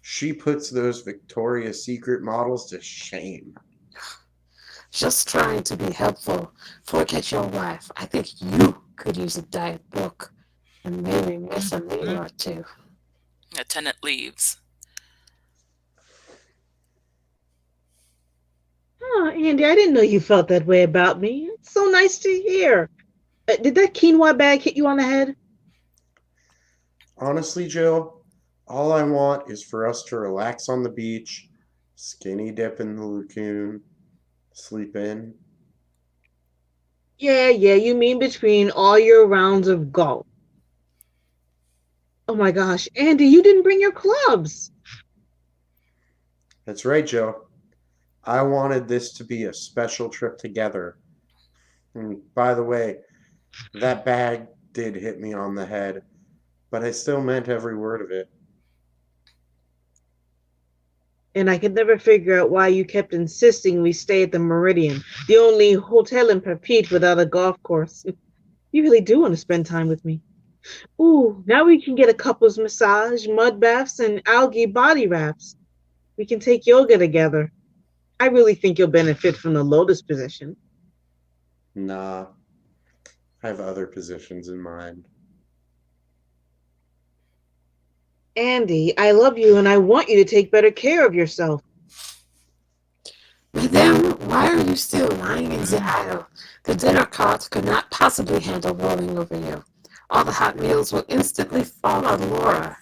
She puts those Victoria's Secret models to shame. Just trying to be helpful. Forget your wife. I think you could use a diet book. And maybe miss a meal or two. Attendant leaves. Oh, Andy, I didn't know you felt that way about me. It's so nice to hear. Did that quinoa bag hit you on the head? Honestly, Jill, all I want is for us to relax on the beach, skinny dip in the lagoon, sleep in. Yeah, you mean between all your rounds of golf. Oh my gosh, Andy, you didn't bring your clubs. That's right, Joe. I wanted this to be a special trip together. And by the way, that bag did hit me on the head, but I still meant every word of it. And I could never figure out why you kept insisting we stay at the Meridian, the only hotel in Pepite without a golf course. You really do want to spend time with me. Ooh, now we can get a couples massage, mud baths, and algae body wraps. We can take yoga together. I really think you'll benefit from the lotus position. Nah, I have other positions in mind. Andy, I love you and I want you to take better care of yourself. Madame, why are you still lying in the aisle? The dinner cart could not possibly handle rolling over you. All the hot meals will instantly fall on Laura.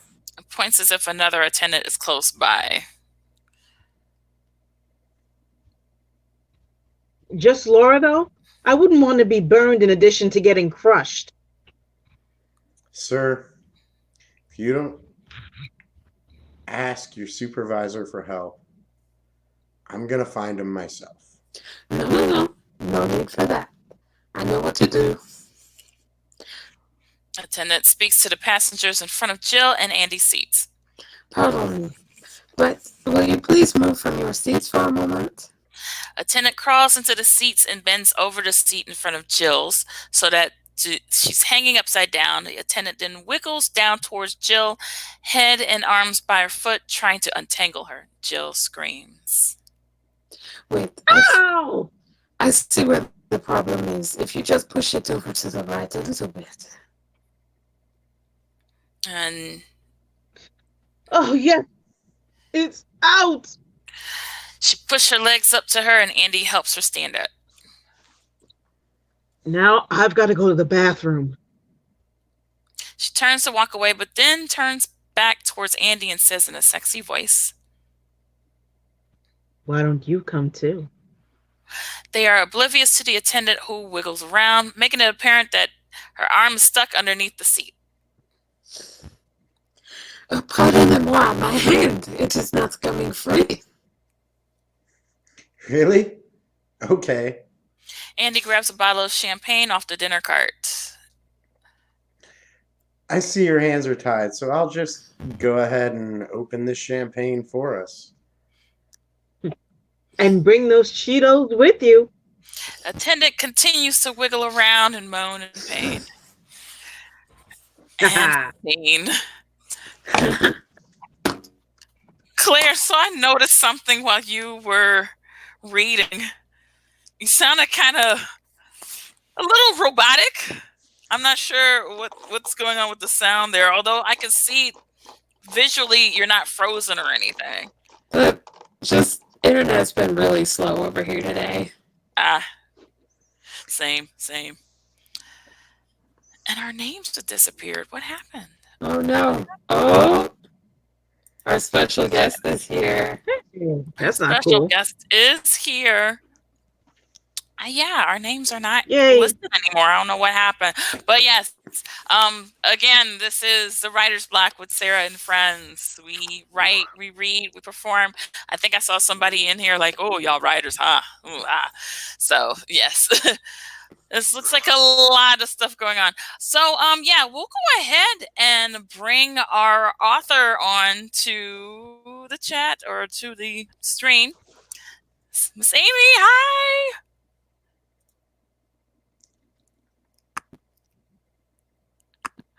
Points as if another attendant is close by. Just Laura, though? I wouldn't want to be burned in addition to getting crushed. Sir, if you don't ask your supervisor for help, I'm going to find him myself. No. No need for that. I know what to do. Attendant speaks to the passengers in front of Jill and Andy's seats. Pardon me, but will you please move from your seats for a moment? Attendant crawls into the seats and bends over the seat in front of Jill's so that she's hanging upside down. The attendant then wiggles down towards Jill, head and arms by her foot, trying to untangle her. Jill screams. Wait, Ow! I see where the problem is. If you just push it over to the right a little bit. And Oh, yes. It's out. she pushed her legs up to her and Andy helps her stand up. Now I've got to go to the bathroom. turns to walk away, but then turns back towards Andy and says in a sexy voice, Why don't you come too? they are oblivious to the attendant who wiggles around, making it apparent that her arm is stuck underneath the seat. Pardonnez-moi, my hand. It is not coming free. Really? Okay. Andy grabs a bottle of champagne off the dinner cart. I see your hands are tied, so I'll just go ahead and open this champagne for us. And bring those Cheetos with you. Attendant continues to wiggle around and moan in pain. And pain. Claire, so I noticed something while you were reading. You sounded kind of a little robotic. I'm not sure what's going on with the sound there, although I can see visually you're not frozen or anything. But just internet's been really slow over here today. Same. And our names have disappeared. What happened? Oh no. Oh, our special guest is here. That's not Special cool. guest is here. Yeah, our names are not Yay. listed anymore. I don't know what happened. But yes, again, this is the Writer's Block with Sarah and friends. We write, we read, we perform. I think I saw somebody in here like, oh, y'all writers, huh? Ooh, ah. So, yes. This looks like a lot of stuff going on. So, yeah, we'll go ahead and bring our author on to the chat or to the stream. Miss Amy, hi.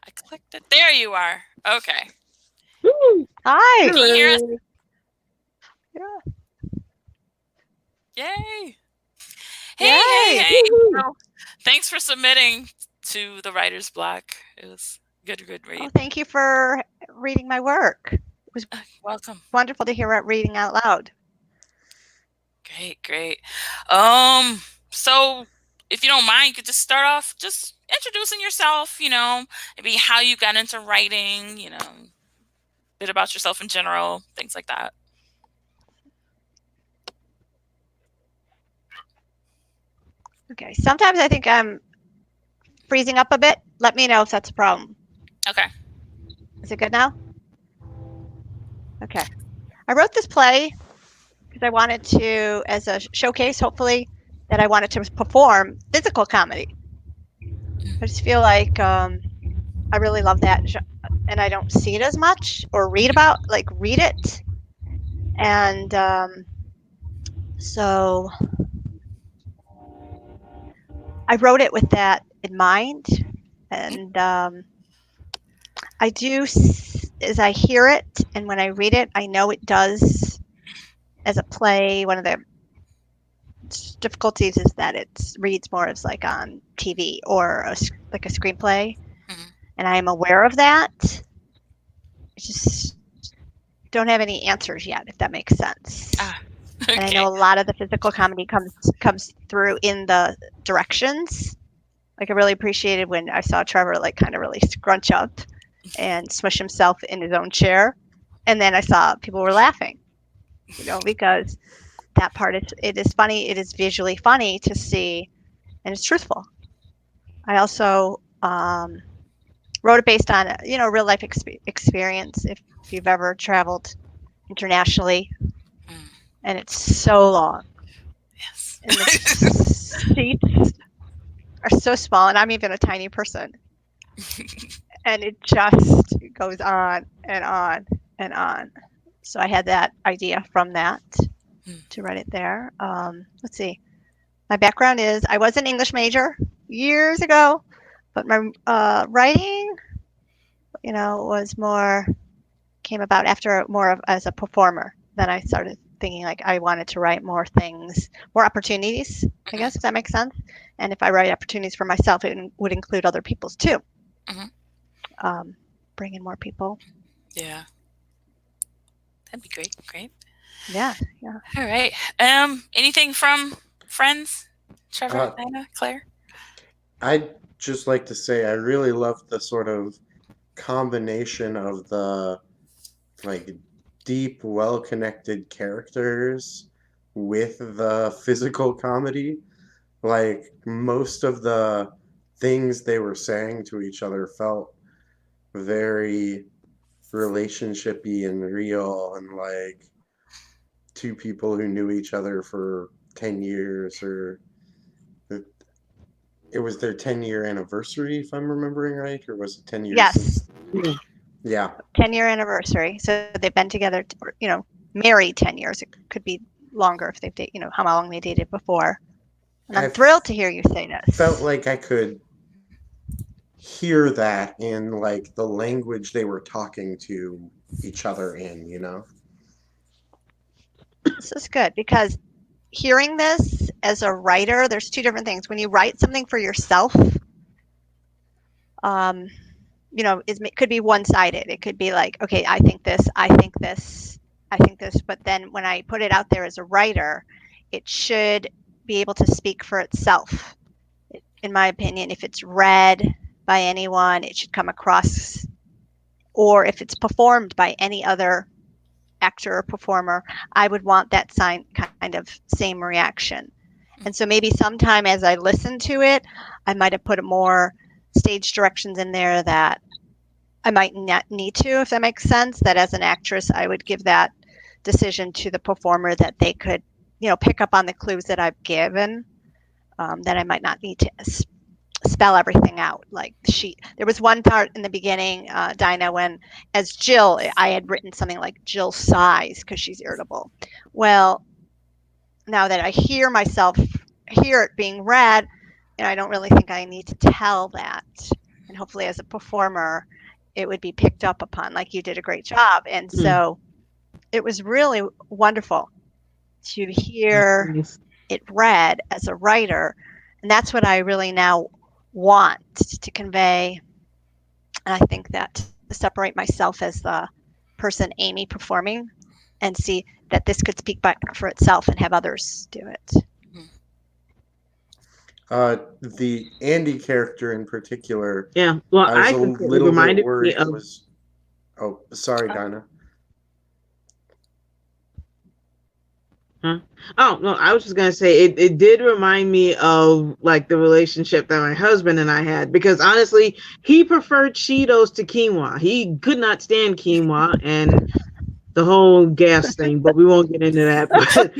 I clicked it. There you are. Okay. Woo. Hi. Can you hear us? Yeah. Yay. Yay. Hey. So, thanks for submitting to the Writer's Block. It was good read. Oh, thank you for reading my work. It was Welcome. wonderful to hear it reading out loud. Great. So if you don't mind, you could just start off just introducing yourself, maybe how you got into writing, a bit about yourself in general, things like that. Okay. Sometimes I think I'm freezing up a bit. Let me know if that's a problem. Okay. Is it good now? Okay. I wrote this play because I wanted to, as a showcase, hopefully, that I wanted to perform physical comedy. I just feel like I really love that, and I don't see it as much or read it. And so I wrote it with that in mind. And I do, as I hear it and when I read it, I know it does, as a play, one of the difficulties is that it reads more as like on TV or like a screenplay. Mhm. And I am aware of that. I just don't have any answers yet, if that makes sense. Okay. And I know a lot of the physical comedy comes through in the directions. Like I really appreciated when I saw Trevor like kind of really scrunch up and smush himself in his own chair. And then I saw people were laughing, because that part, it is funny. It is visually funny to see, and it's truthful. I also wrote it based on, real life experience. If you've ever traveled internationally, and it's so long. Yes. And the seats are so small, and I'm even a tiny person. And it just goes on and on and on. So I had that idea from that to write it there. Let's see. My background is I was an English major years ago, but my writing, came about after more of as a performer. Then I started thinking like I wanted to write more things, more opportunities, I guess, if that makes sense. And if I write opportunities for myself, it would include other people's too. Bring in more people. Yeah. That'd be great. Yeah. All right. Anything from friends? Trevor, Anna, Claire? I'd just like to say I really love the sort of combination of the like deep, well-connected characters with the physical comedy. Like most of the things they were saying to each other felt very relationshipy and real, and like two people who knew each other for 10 years, or it was their 10-year anniversary, if I'm remembering right, or was it 10 years Yes. since? Yeah. Yeah. 10-year anniversary. So they've been together, married 10 years. It could be longer if they've dated, how long they dated before. And I'm I thrilled to hear you say this. Felt like I could hear that in like the language they were talking to each other in, This is good because hearing this as a writer, there's two different things. When you write something for yourself, it could be one-sided. It could be like, okay, I think this, I think this, I think this. But then when I put it out there as a writer, it should be able to speak for itself. In my opinion, if it's read by anyone, it should come across, or if it's performed by any other actor or performer, I would want that kind of same reaction. And so maybe sometime as I listen to it, I might have put more stage directions in there that I might not need to, if that makes sense, that as an actress, I would give that decision to the performer that they could, pick up on the clues that I've given, that I might not need to spell everything out. Like there was one part in the beginning, Dinah, when as Jill, I had written something like Jill sighs because she's irritable. Well, now that I hear it being read, I don't really think I need to tell that. And hopefully as a performer, it would be picked up upon, like you did a great job. And so it was really wonderful to hear it read as a writer. And that's what I really now want to convey. And I think that to separate myself as the person Amy performing and see that this could speak for itself and have others do it. The Andy character in particular. Yeah. Well, I was a little bit worried. Oh, sorry, Dinah. Huh? Oh, no, I was just going to say it did remind me of like the relationship that my husband and I had, because honestly, he preferred Cheetos to quinoa. He could not stand quinoa and the whole gas thing, but we won't get into that. But,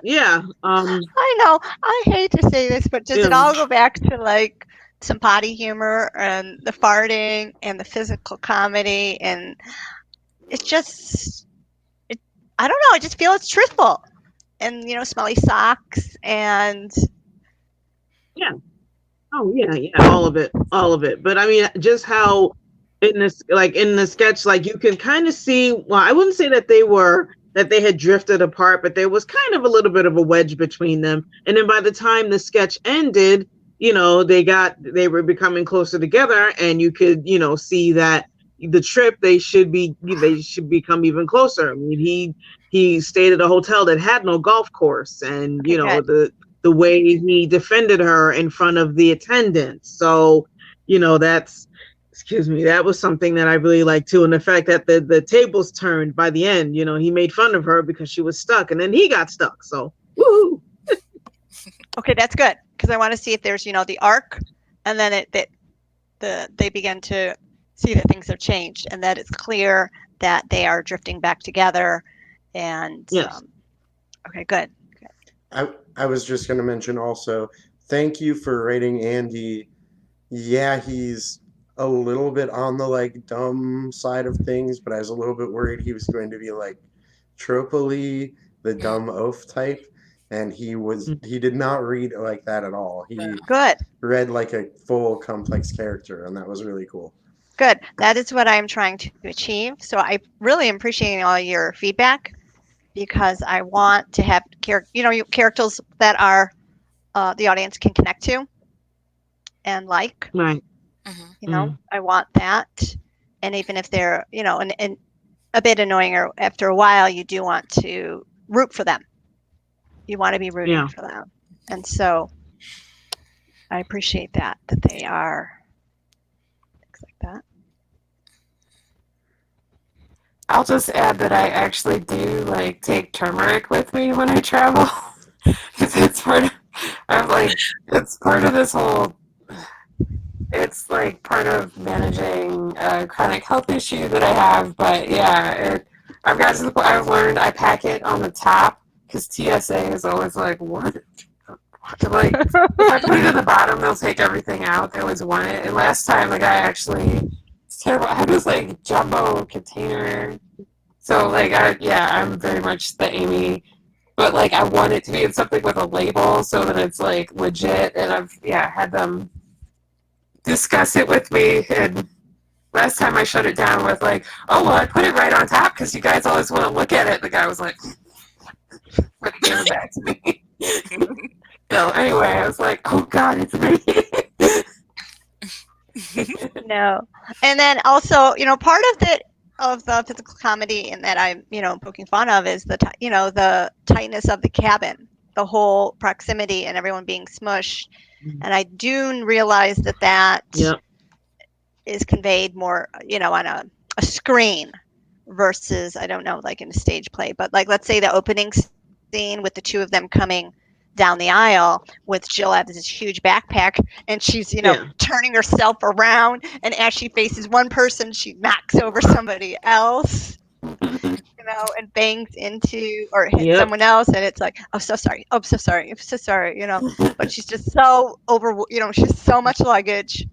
yeah. I know. I hate to say this, but does it all go back to like some potty humor and the farting and the physical comedy? And it's just, I don't know. I just feel it's truthful, and smelly socks and yeah. Oh yeah, all of it. But I mean, just how in the sketch, like you can kind of see. Well, I wouldn't say that they had drifted apart, but there was kind of a little bit of a wedge between them. And then by the time the sketch ended, they were becoming closer together, and you could see that the trip they should become even closer. I mean, he stayed at a hotel that had no golf course, and the way he defended her in front of the attendants. So that was something that I really liked too. And the fact that the tables turned by the end, he made fun of her because she was stuck, and then he got stuck. So woohoo. Okay, that's good, because I want to see if there's the arc, and then they begin to see that things have changed, and that it's clear that they are drifting back together. And yes. Okay, good. I was just going to mention also, thank you for writing Andy. Yeah, he's a little bit on the like dumb side of things, but I was a little bit worried he was going to be like tropically the dumb oaf type, and he did not read like that at all. He good read like a full complex character, and that was really cool. Good. That is what I'm trying to achieve. So I really am appreciating all your feedback, because I want to have characters that are the audience can connect to and like. Right. I want that. And even if they're, and a bit annoying, or after a while, you do want to root for them. You want to be rooting for them. And so I appreciate that they are things like that. I'll just add that I actually do like take turmeric with me when I travel because it's part of. I'm like it's part of this whole. It's like part of managing a chronic health issue that I have. But yeah, I've got to the point I've learned I pack it on the top because TSA is always like, what? Like, if I put it at the bottom, they'll take everything out. They always want it. And last time, the guy actually, it's terrible. I had this like jumbo container. So like, I'm very much the Amy, but like, I want it to be in something with a label so that it's like legit. And I've had them discuss it with me. And last time I shut it down with like, oh well, I put it right on top because you guys always want to look at it. The guy was like, but he gave it back to me. So anyway, I was like, oh God, it's me. No. And then also, part of the physical comedy and that I'm, poking fun of is the tightness of the cabin, the whole proximity and everyone being smushed. And I do realize that Yep. is conveyed more, on a screen versus, I don't know, like in a stage play, but like, let's say the opening scene with the two of them coming down the aisle with Jill has this huge backpack and she's, turning herself around, and as she faces one person, she knocks over somebody else, and bangs into or hits someone else, and it's like, I'm so sorry, I'm so sorry, I'm so sorry, but she's just so she's so much luggage.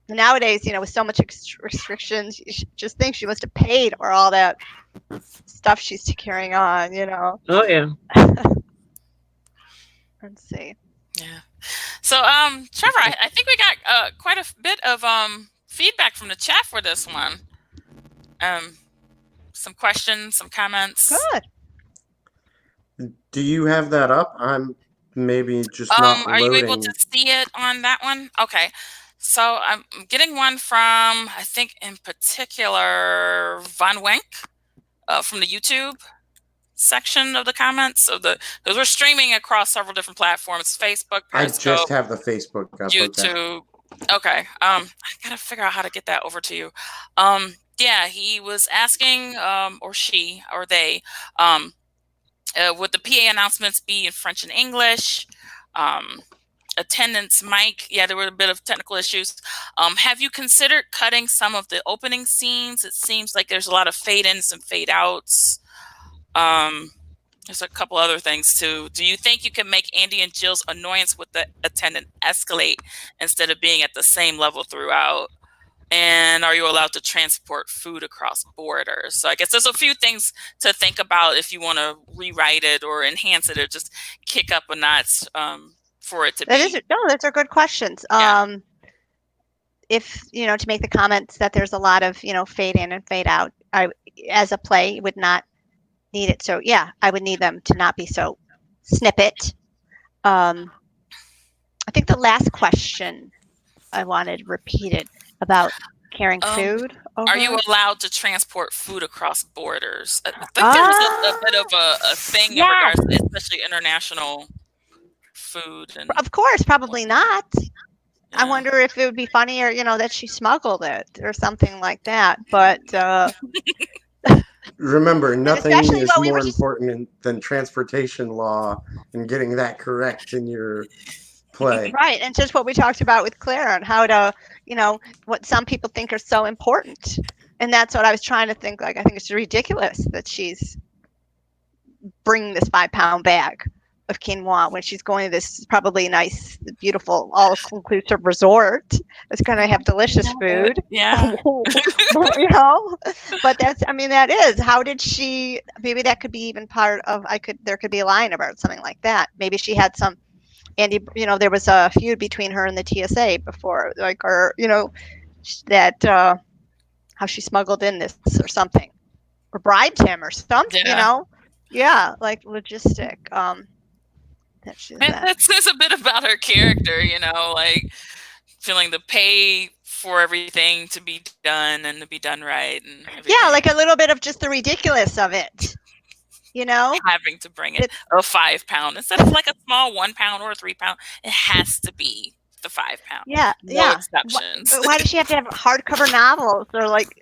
Nowadays, with so much restrictions, you just think she must have paid for all that stuff she's carrying on, Oh yeah. Let's see. Yeah. So, Trevor, I think we got quite a bit of feedback from the chat for this one. Some questions, some comments. Good. Do you have that up? I'm maybe just not Are you able loading. to see it on that one? Okay. So I'm getting one from, I think in particular, Von Wenk from the YouTube section of the comments. So because we're streaming across several different platforms: Facebook, I Periscope, just have the Facebook up. YouTube. Okay. I gotta figure out how to get that over to you. Yeah, he was asking, or she, or they, would the PA announcements be in French and English? Attendance mic. Yeah, there were a bit of technical issues. Have you considered cutting some of the opening scenes? It seems like there's a lot of fade ins and fade outs. There's a couple other things too. Do you think you can make Andy and Jill's annoyance with the attendant escalate instead of being at the same level throughout? And are you allowed to transport food across borders? So I guess there's a few things to think about if you want to rewrite it or enhance it or just kick up a notch for it to be. Those are good questions. Yeah. If, to make the comments that there's a lot of, fade in and fade out, I, as a play, would not need it. So yeah, I would need them to not be so snippet. I think the last question I wanted repeated about carrying food. Are you allowed to transport food across borders? I think there was a bit of a thing in regards to especially international food. And of course, probably not. Yeah. I wonder if it would be funnier, that she smuggled it or something like that. But Remember, nothing especially is what we more were just- important than transportation law and getting that correct in your play. right, and just what we talked about with Claire on how to, what some people think are so important, and that's what I was trying to think. Like, I think it's ridiculous that she's bringing this 5-pound bag of quinoa when she's going to this probably nice, beautiful, all-inclusive resort. It's going to have delicious food. Yeah. But that is, how did she, maybe that could be even part of, there could be a line about something like that. Maybe she had some, Andy, there was a feud between her and the TSA before, like, or, that, how she smuggled in this or something, or bribed him or something, Yeah, like logistic. That says a bit about her character, like feeling to pay for everything to be done and to be done right. And yeah, like a little bit of just the ridiculous of it, having to bring it a 5-pound instead of like a small 1 pound or a 3 pound. It has to be the 5 pound. Yeah, No yeah. exceptions. Why does she have to have hardcover novels or like,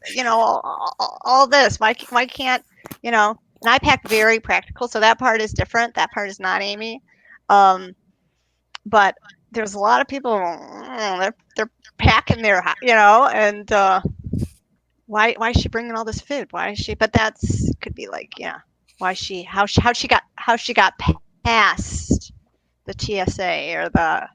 all this? Why can't, and I pack very practical, so that part is different. That part is not Amy. But there's a lot of people, they're packing their, and why is she bringing all this food? Why is she? But that's could be like, why she how she got past the TSA or the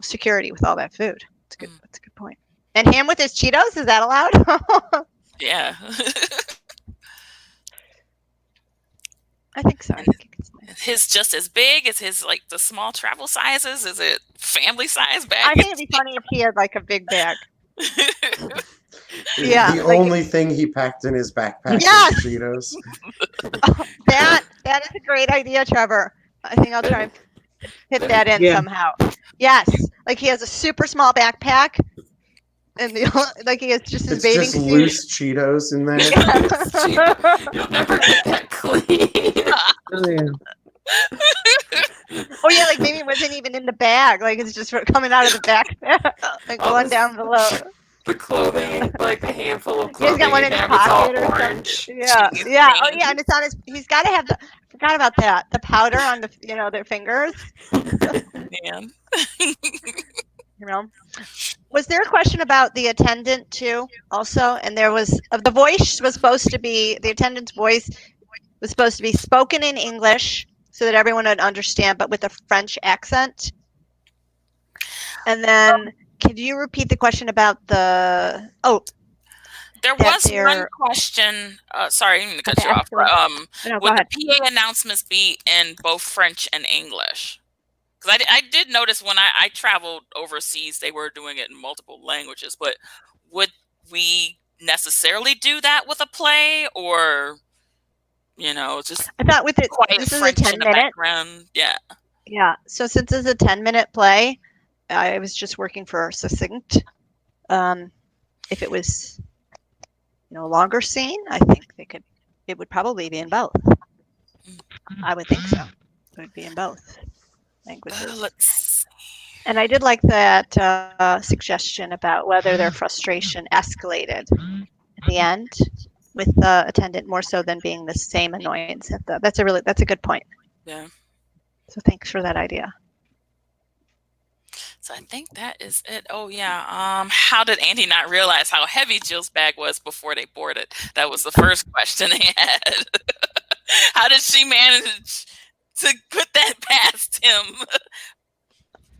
security with all that food. That's a good point. And him with his Cheetos, is that allowed? Yeah. I think so. I think you can say. His just as big? Is his like the small travel sizes? Is it family size bag? I think it'd be funny if he had like a big bag. The only thing he packed in his backpack was Cheetos. That is a great idea, Trevor. I think I'll try and fit that in somehow. Yes, like he has a super small backpack, and like he has just his bathing suit. Loose Cheetos in there. You'll never get that clean. Oh yeah, like maybe it wasn't even in the bag. Like it's just coming out of the backpack, like going down below. The clothing, like a handful of clothing. He's got one in his pocket or something. Yeah. Oh yeah, and it's on his. He's got to have the. Forgot about that. The powder on the their fingers. Man. Was there a question about the attendant too? Also, and there was the voice was supposed to be the attendant's voice was supposed to be spoken in English so that everyone would understand, but with a French accent. And then, could you repeat the question about the? Oh, there was one question. Sorry, I didn't mean to cut you off. No, would the PA announcements be in both French and English? Because I did notice when I traveled overseas, they were doing it in multiple languages. But would we necessarily do that with a play, or just I thought with it, quiet this is French a 10 in the minute. background? Yeah. Yeah. So since it's a 10-minute play, I was just working for succinct. If it was, a longer scene, I think it would probably be in both. I would think so. It would be in both languages. Let's see. And I did like that suggestion about whether their frustration escalated at the end with the attendant more so than being the same annoyance that's a good point. Yeah. So thanks for that idea. So I think that is it. Oh yeah. How did Andy not realize how heavy Jill's bag was before they boarded? That was the first question they had. How did she manage to put that past him?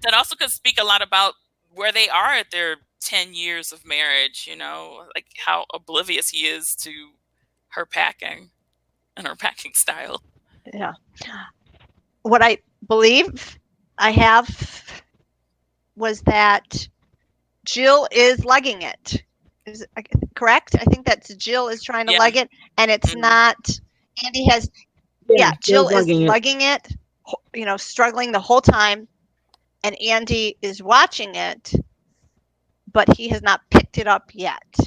That also could speak a lot about where they are at their 10 years of marriage, like how oblivious he is to her packing and her packing style. Yeah. What I believe I have was that Jill is lugging it. Is it correct? I think that Jill is trying to lug it, and it's not. Andy has. Yeah, Jill is lugging it. Struggling the whole time, and Andy is watching it, but he has not picked it up yet.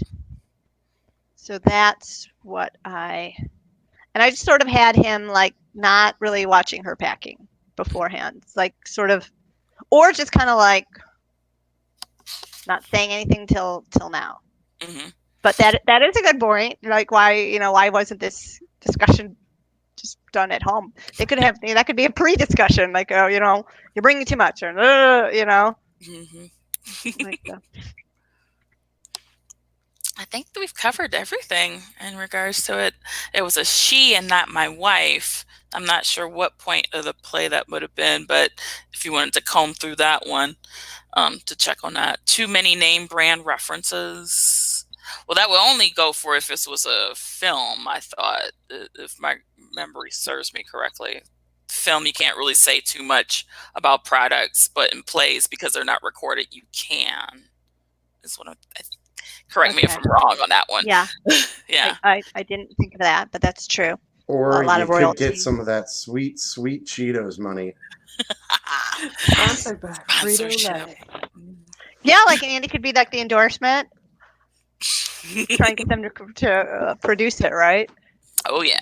So that's what I just sort of had him like not really watching her packing beforehand, like sort of. Or just kind of like not saying anything till now. Mm-hmm. But that is a good point. Like why wasn't this discussion just done at home? They could have that could be a pre-discussion, like you're bringing too much, or Mm-hmm. like I think that we've covered everything in regards to it. It was a she and not my wife. I'm not sure what point of the play that would have been, but if you wanted to comb through that one to check on that. Too many name brand references. Well, that would only go for if this was a film, I thought, if my memory serves me correctly. Film, you can't really say too much about products, but in plays, because they're not recorded, you can. Is what correct me if I'm wrong on that one. Yeah. Yeah. I didn't think of that, but that's true. Or a lot you of could royalty. get some of that sweet, sweet Cheetos money. Sponsored by Sponsorship. Frito-Lay. Yeah, like Andy could be like the endorsement. Try and get them to produce it, right? Oh yeah.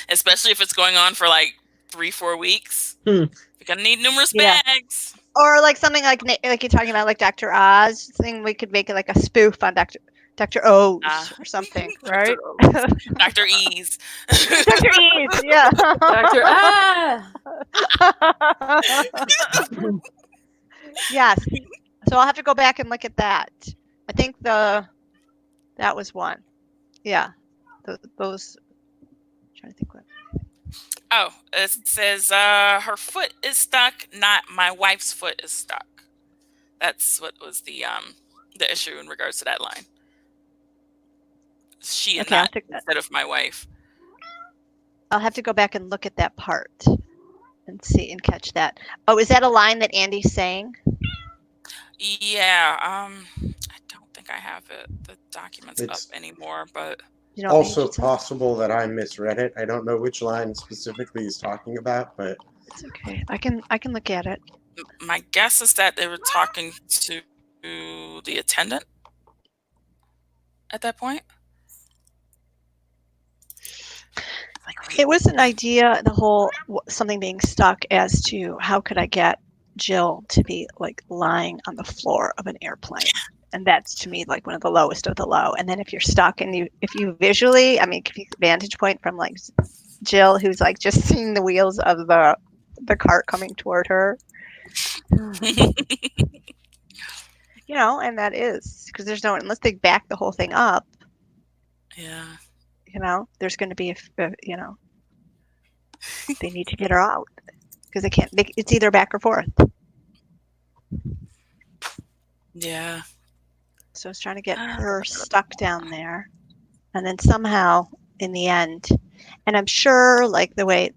Especially if it's going on for like 3-4 weeks. Hmm. You're gonna need numerous Yeah. bags. Or like something like you're talking about, like Dr. Oz thing. We could make it like a spoof on Dr. O's Ah. or something, right? Dr. Ease. Dr. E's, yeah. Dr. Yes. So I'll have to go back and look at that. I think that was one. Yeah. Those. I'm trying to think what. Oh, it says her foot is stuck, not my wife's foot is stuck. That's what was the issue in regards to that line. She and Okay, I'll not take that. instead of my wife. I'll have to go back and look at that part and see and catch that. Oh, is that a line that Andy's saying? Yeah, I don't think I have the documents It's- up anymore, but You don't Also think it's possible that I misread it. I don't know which line specifically he's talking about, but It's okay. I can look at it. my guess is that they were talking to the attendant at that point. It was an idea, the whole something being stuck as to how could I get Jill to be like lying on the floor of an airplane. And that's to me like one of the lowest of the low. And then if you're stuck and if you visually, I mean, if you vantage point from like Jill, who's like just seeing the wheels of the cart coming toward her, you know, and that is because there's no, unless they back the whole thing up, Yeah. you know, there's going to be, you know, they need to get her out because it's either back or forth. Yeah. So I was trying to get her stuck down there. And then somehow in the end, and I'm sure like the way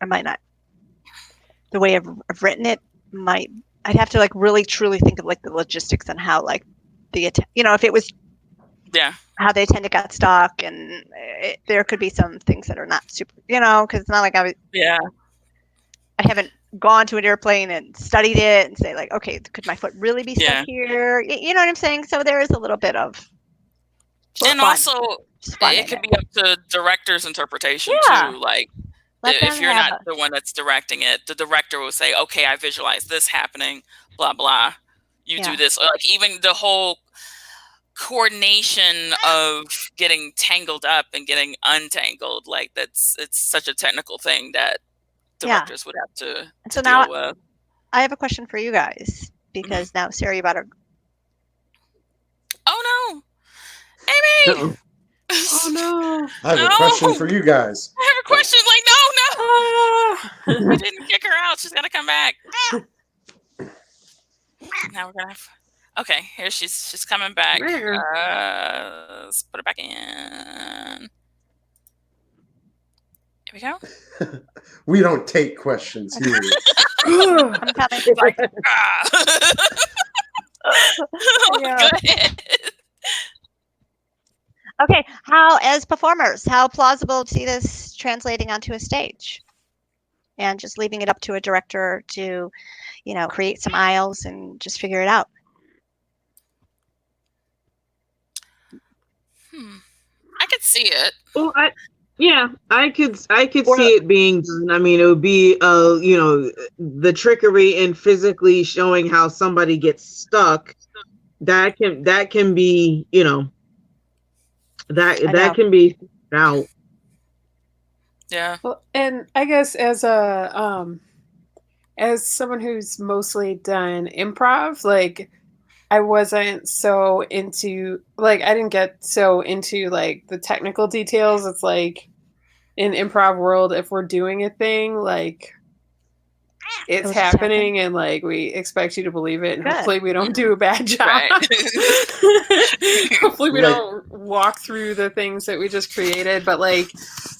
I've written it I'd have to like really truly think of like the logistics and how like you know, if it was how the attendant got stuck and there could be some things that are not super, you know, because it's not like I haven't gone to an airplane and studied it and say like, okay, could my foot really be stuck here? You know what I'm saying? So there is a little bit of and fun. also it could be up to director's interpretation too. Like if you're not the one that's directing it, the director will say, okay, I visualize this happening, blah blah, you do this, or like even the whole coordination of getting tangled up and getting untangled, like it's such a technical thing that directors would have to so deal now with. I have a question for you guys because now Sarah, you about to. Oh no, Amy! Oh no! I have a question for you guys. I have a question. Like no, we didn't kick her out. She's got to come back. Now we're gonna have. Okay, here she's coming back. Let's put her back in. Here we go. We don't take questions here. I'm coming. Like, Yeah. Okay, how as performers, how plausible to see this translating onto a stage, and just leaving it up to a director to, you know, create some aisles and just figure it out. I could see it. Well, I could see it being done. I mean, it would be you know, the trickery in physically showing how somebody gets stuck. That can be, you know, that can be out. Yeah. Well, and I guess as someone who's mostly done improv, like I wasn't so into, like, I didn't get so into like the technical details. It's like in improv world, if we're doing a thing, like it's happening and like we expect you to believe it, and hopefully we don't do a bad job. Right. Hopefully we don't walk through the things that we just created. But like,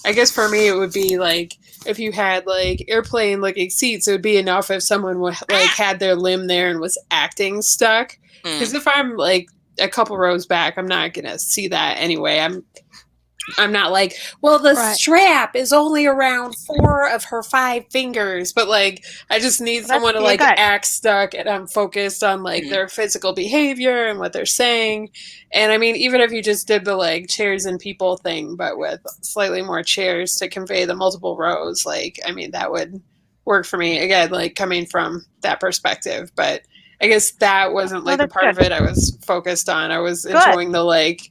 I guess for me it would be like if you had like airplane looking seats, it would be enough if someone like had their limb there and was acting stuck. Because if I'm like a couple rows back, I'm not gonna see that anyway. I'm not like, well, the strap is only around 4 of her 5 fingers, but like I just need someone to like act stuck, and I'm focused on like their physical behavior and what they're saying. And I mean, even if you just did the like chairs and people thing, but with slightly more chairs to convey the multiple rows, like I mean, that would work for me. Again, like coming from that perspective, but I guess that wasn't like the that's part of good. it I was focused on. I was Good. enjoying the like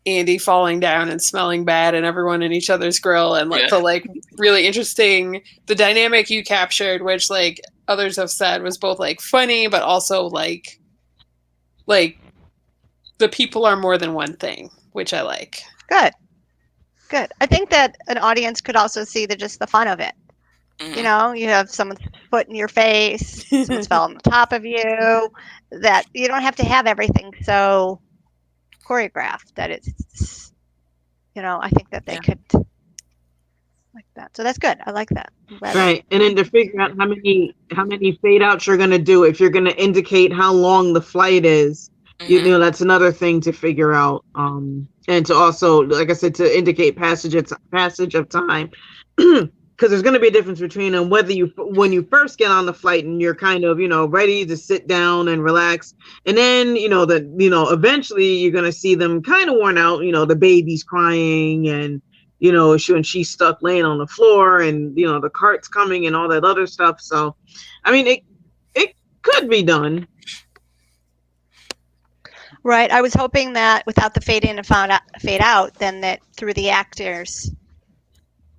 Andy falling down and smelling bad and everyone in each other's grill and like Yeah. the like really interesting the dynamic you captured, which like others have said was both like funny but also like the people are more than one thing, which I like. Good. Good. I think that an audience could also see just the fun of it. Mhm. You know, you have someone's foot in your face, someone's fell on the top of you, that you don't have to have everything so choreographed that it's, you know, I think that they Yeah. could like that. So that's good. I like that. I'm glad that- Right. And then to figure out how many fade outs you're gonna do, if you're gonna indicate how long the flight is, you Mhm. know, that's another thing to figure out. And to also, like I said, to indicate passage of time. Because there's going to be a difference between them when you first get on the flight and you're kind of, you know, ready to sit down and relax, and then eventually you're going to see them kind of worn out, you know, the baby's crying, and you know, when she's stuck laying on the floor, and you know the cart's coming and all that other stuff. So I mean, it could be done. Right. I was hoping that without the fade in and fade out, then that through the actors,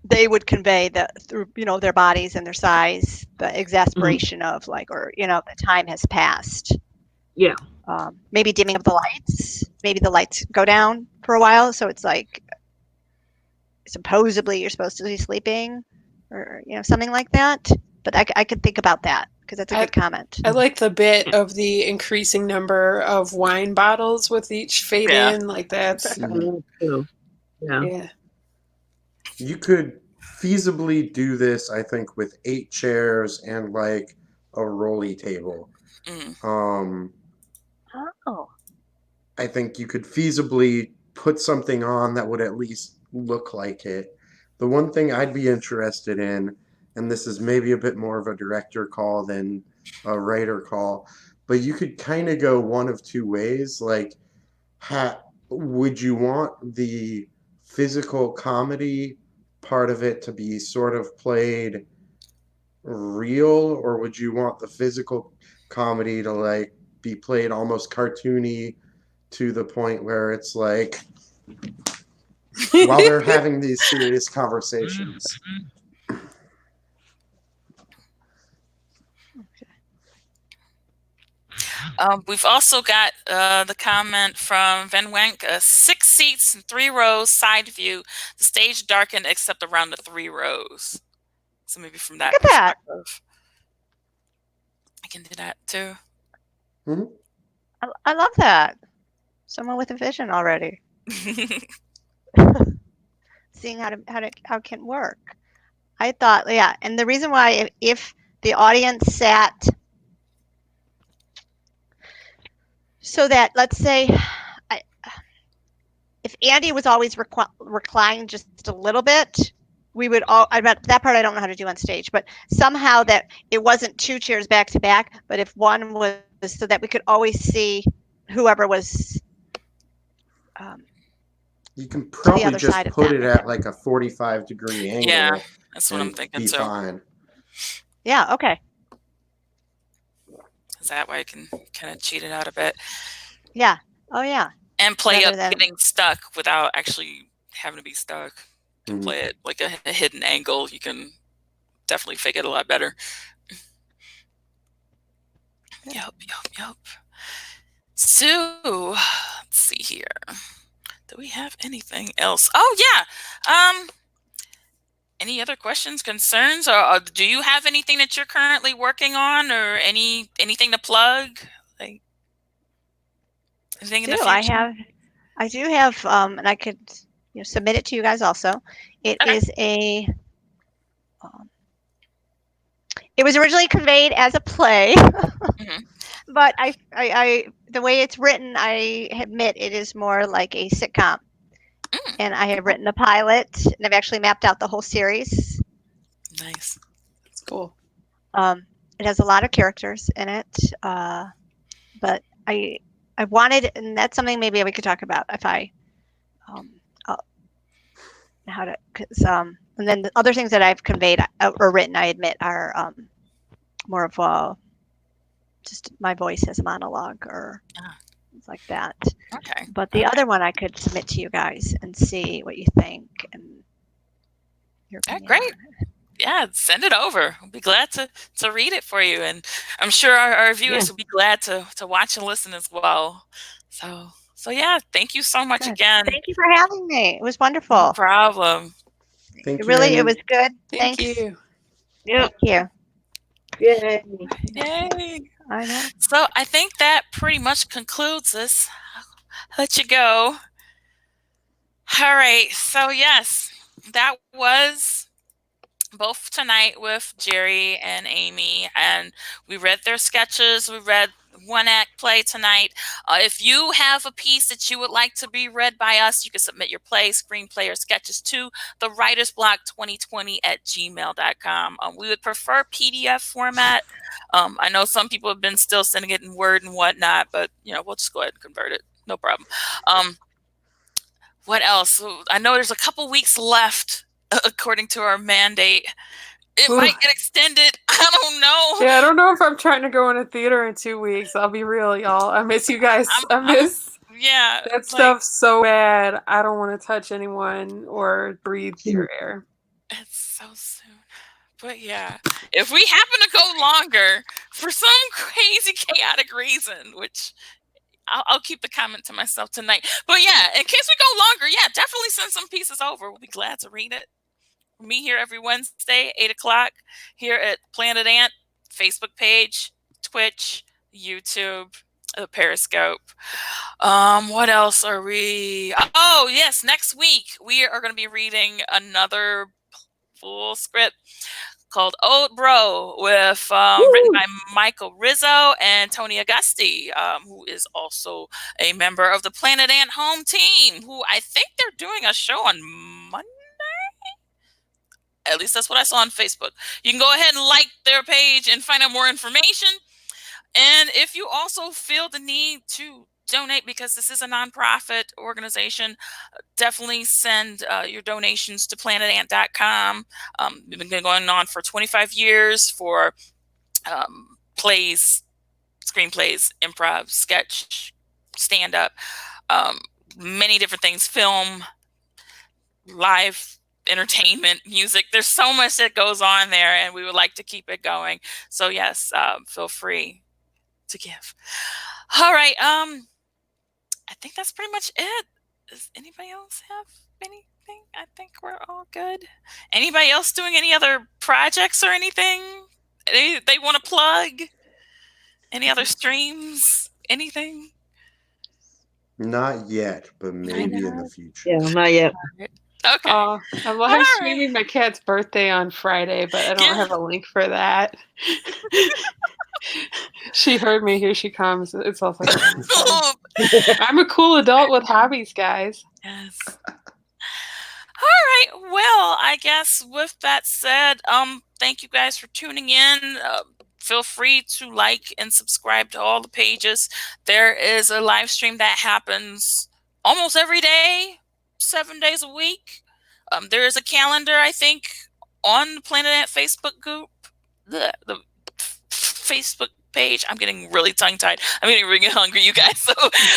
they would convey through, you know, their bodies and their size, the exasperation of like, or, you know, the time has passed. Yeah. Maybe dimming of the lights. Maybe the lights go down for a while. So it's like, supposedly you're supposed to be sleeping or, you know, something like that. But I could think about that because that's a good comment. I like the bit of the increasing number of wine bottles with each fade Yeah. in. Like that's Yeah. yeah. You could feasibly do this, I think, with 8 chairs and like a rolly table. Mhm. Oh. I think you could feasibly put something on that would at least look like it. The one thing I'd be interested in, and this is maybe a bit more of a director call than a writer call, but you could kind of go one of two ways. Like, would you want the physical comedy part of it to be sort of played real, or would you want the physical comedy to like be played almost cartoony to the point where it's like while they're having these serious conversations? We've also got the comment from Van Wenk, 6 seats and 3 rows, side view. The stage darkened except around the 3 rows. So maybe from that Look at that. perspective, I can do that too. Mhm. I love that. Someone with a vision already. Seeing how it can work. I thought, yeah, and the reason why if the audience sat so that, let's say, if Andy was always reclined just a little bit, we would all, that part I don't know how to do on stage, but somehow that it wasn't 2 chairs back to back, but if one was, so that we could always see whoever was You can the probably other just side of put them. it at like a 45-degree angle. Yeah, that's what I'm and thinking be too. fine. Yeah, okay. Because that way I can kind of cheat it out a bit Yeah. Oh, yeah. and play Rather up than- getting stuck without actually having to be stuck. You can Mhm. play it like a hidden angle. You can definitely fake it a lot better. Yep. So, let's see here. Do we have anything else? Oh, yeah. Any other questions, concerns, or do you have anything that you're currently working on, or anything to plug? Like anything in the future? I do have, and I could, you know, submit it to you guys also. It Okay. is a, it was originally conveyed as a play, but I, the way it's written, I admit it is more like a sitcom. And I have written a pilot, and I've actually mapped out the whole series. Nice. It's cool. It has a lot of characters in it, but I wanted, and that's something maybe we could talk about if I, how to, because And then the other things that I've conveyed or written, I admit, are more of just my voice as a monologue or things like that. Okay. But the other one I could submit to you guys and see what you think and your opinion. Great. Yeah, send it over. We'll be glad to read it for you. And I'm sure our viewers will be glad to watch and listen as well. So yeah, thank you so much Good. again. Thank you for having me. It was wonderful. No problem. Thank you, Really, Amy. it was good. Thank Thanks. you. Yeah. Thank you. Yay. Yay. I know. So I think that pretty much concludes this. I'll let you go. All right. So yes, that was both tonight with Jerry and Amy, and we read their sketches. We read one act play tonight. If you have a piece that you would like to be read by us, you can submit your play, screenplay, or sketches to the writersblock2020@gmail.com. We would prefer PDF format. I know some people have been still sending it in Word and whatnot, but we'll just go ahead and convert it. No problem. What else? I know there's a couple weeks left according to our mandate. It might get extended. I don't know. Yeah, I don't know if I'm trying to go in a theater in 2 weeks. I'll be real, y'all. I miss you guys. I miss that stuff so bad. I don't want to touch anyone or breathe your air. It's so soon. But yeah, if we happen to go longer for some crazy, chaotic reason, which I'll keep the comment to myself tonight. But yeah, in case we go longer, yeah, definitely send some pieces over. We'll be glad to read it. We'll meet here every Wednesday, 8 o'clock, here at Planet Ant, Facebook page, Twitch, YouTube, Periscope. What else are we? Oh, yes, next week we are going to be reading another full script called Old Bro with written by Michael Rizzo and Tony Augusti, who is also a member of the Planet Ant home team, who I think they're doing a show on Monday. At least that's what I saw on Facebook. You can go ahead and like their page and find out more information. And if you also feel the need to donate, because this is a nonprofit organization, definitely send your donations to planetant.com. We've been going on for 25 years for plays, screenplays, improv, sketch, stand-up, many different things, film, live entertainment, music. There's so much that goes on there, and we would like to keep it going. So yes, feel free to give. All right. I think that's pretty much it. Does anybody else have anything? I think we're all good. Anybody else doing any other projects or anything they want to plug? Any other streams? Anything? Not yet, but maybe in the future. Yeah, not yet. Okay. I'm live streaming my cat's birthday on Friday, but I don't have a link for that. She heard me. Here she comes. It's also I'm a cool adult with hobbies, guys. Yes. All right. Well, I guess with that said, thank you guys for tuning in. Feel free to like and subscribe to all the pages. There is a live stream that happens almost every day, 7 days a week. There is a calendar, I think, on the Planet Ant Facebook group, the Facebook page. I'm getting really tongue-tied. I'm getting really hungry, you guys. So,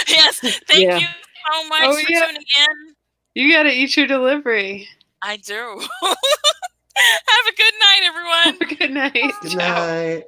yes, thank you so much for tuning in. You got to eat your delivery. I do. Have a good night, everyone. Have a good night. Good night.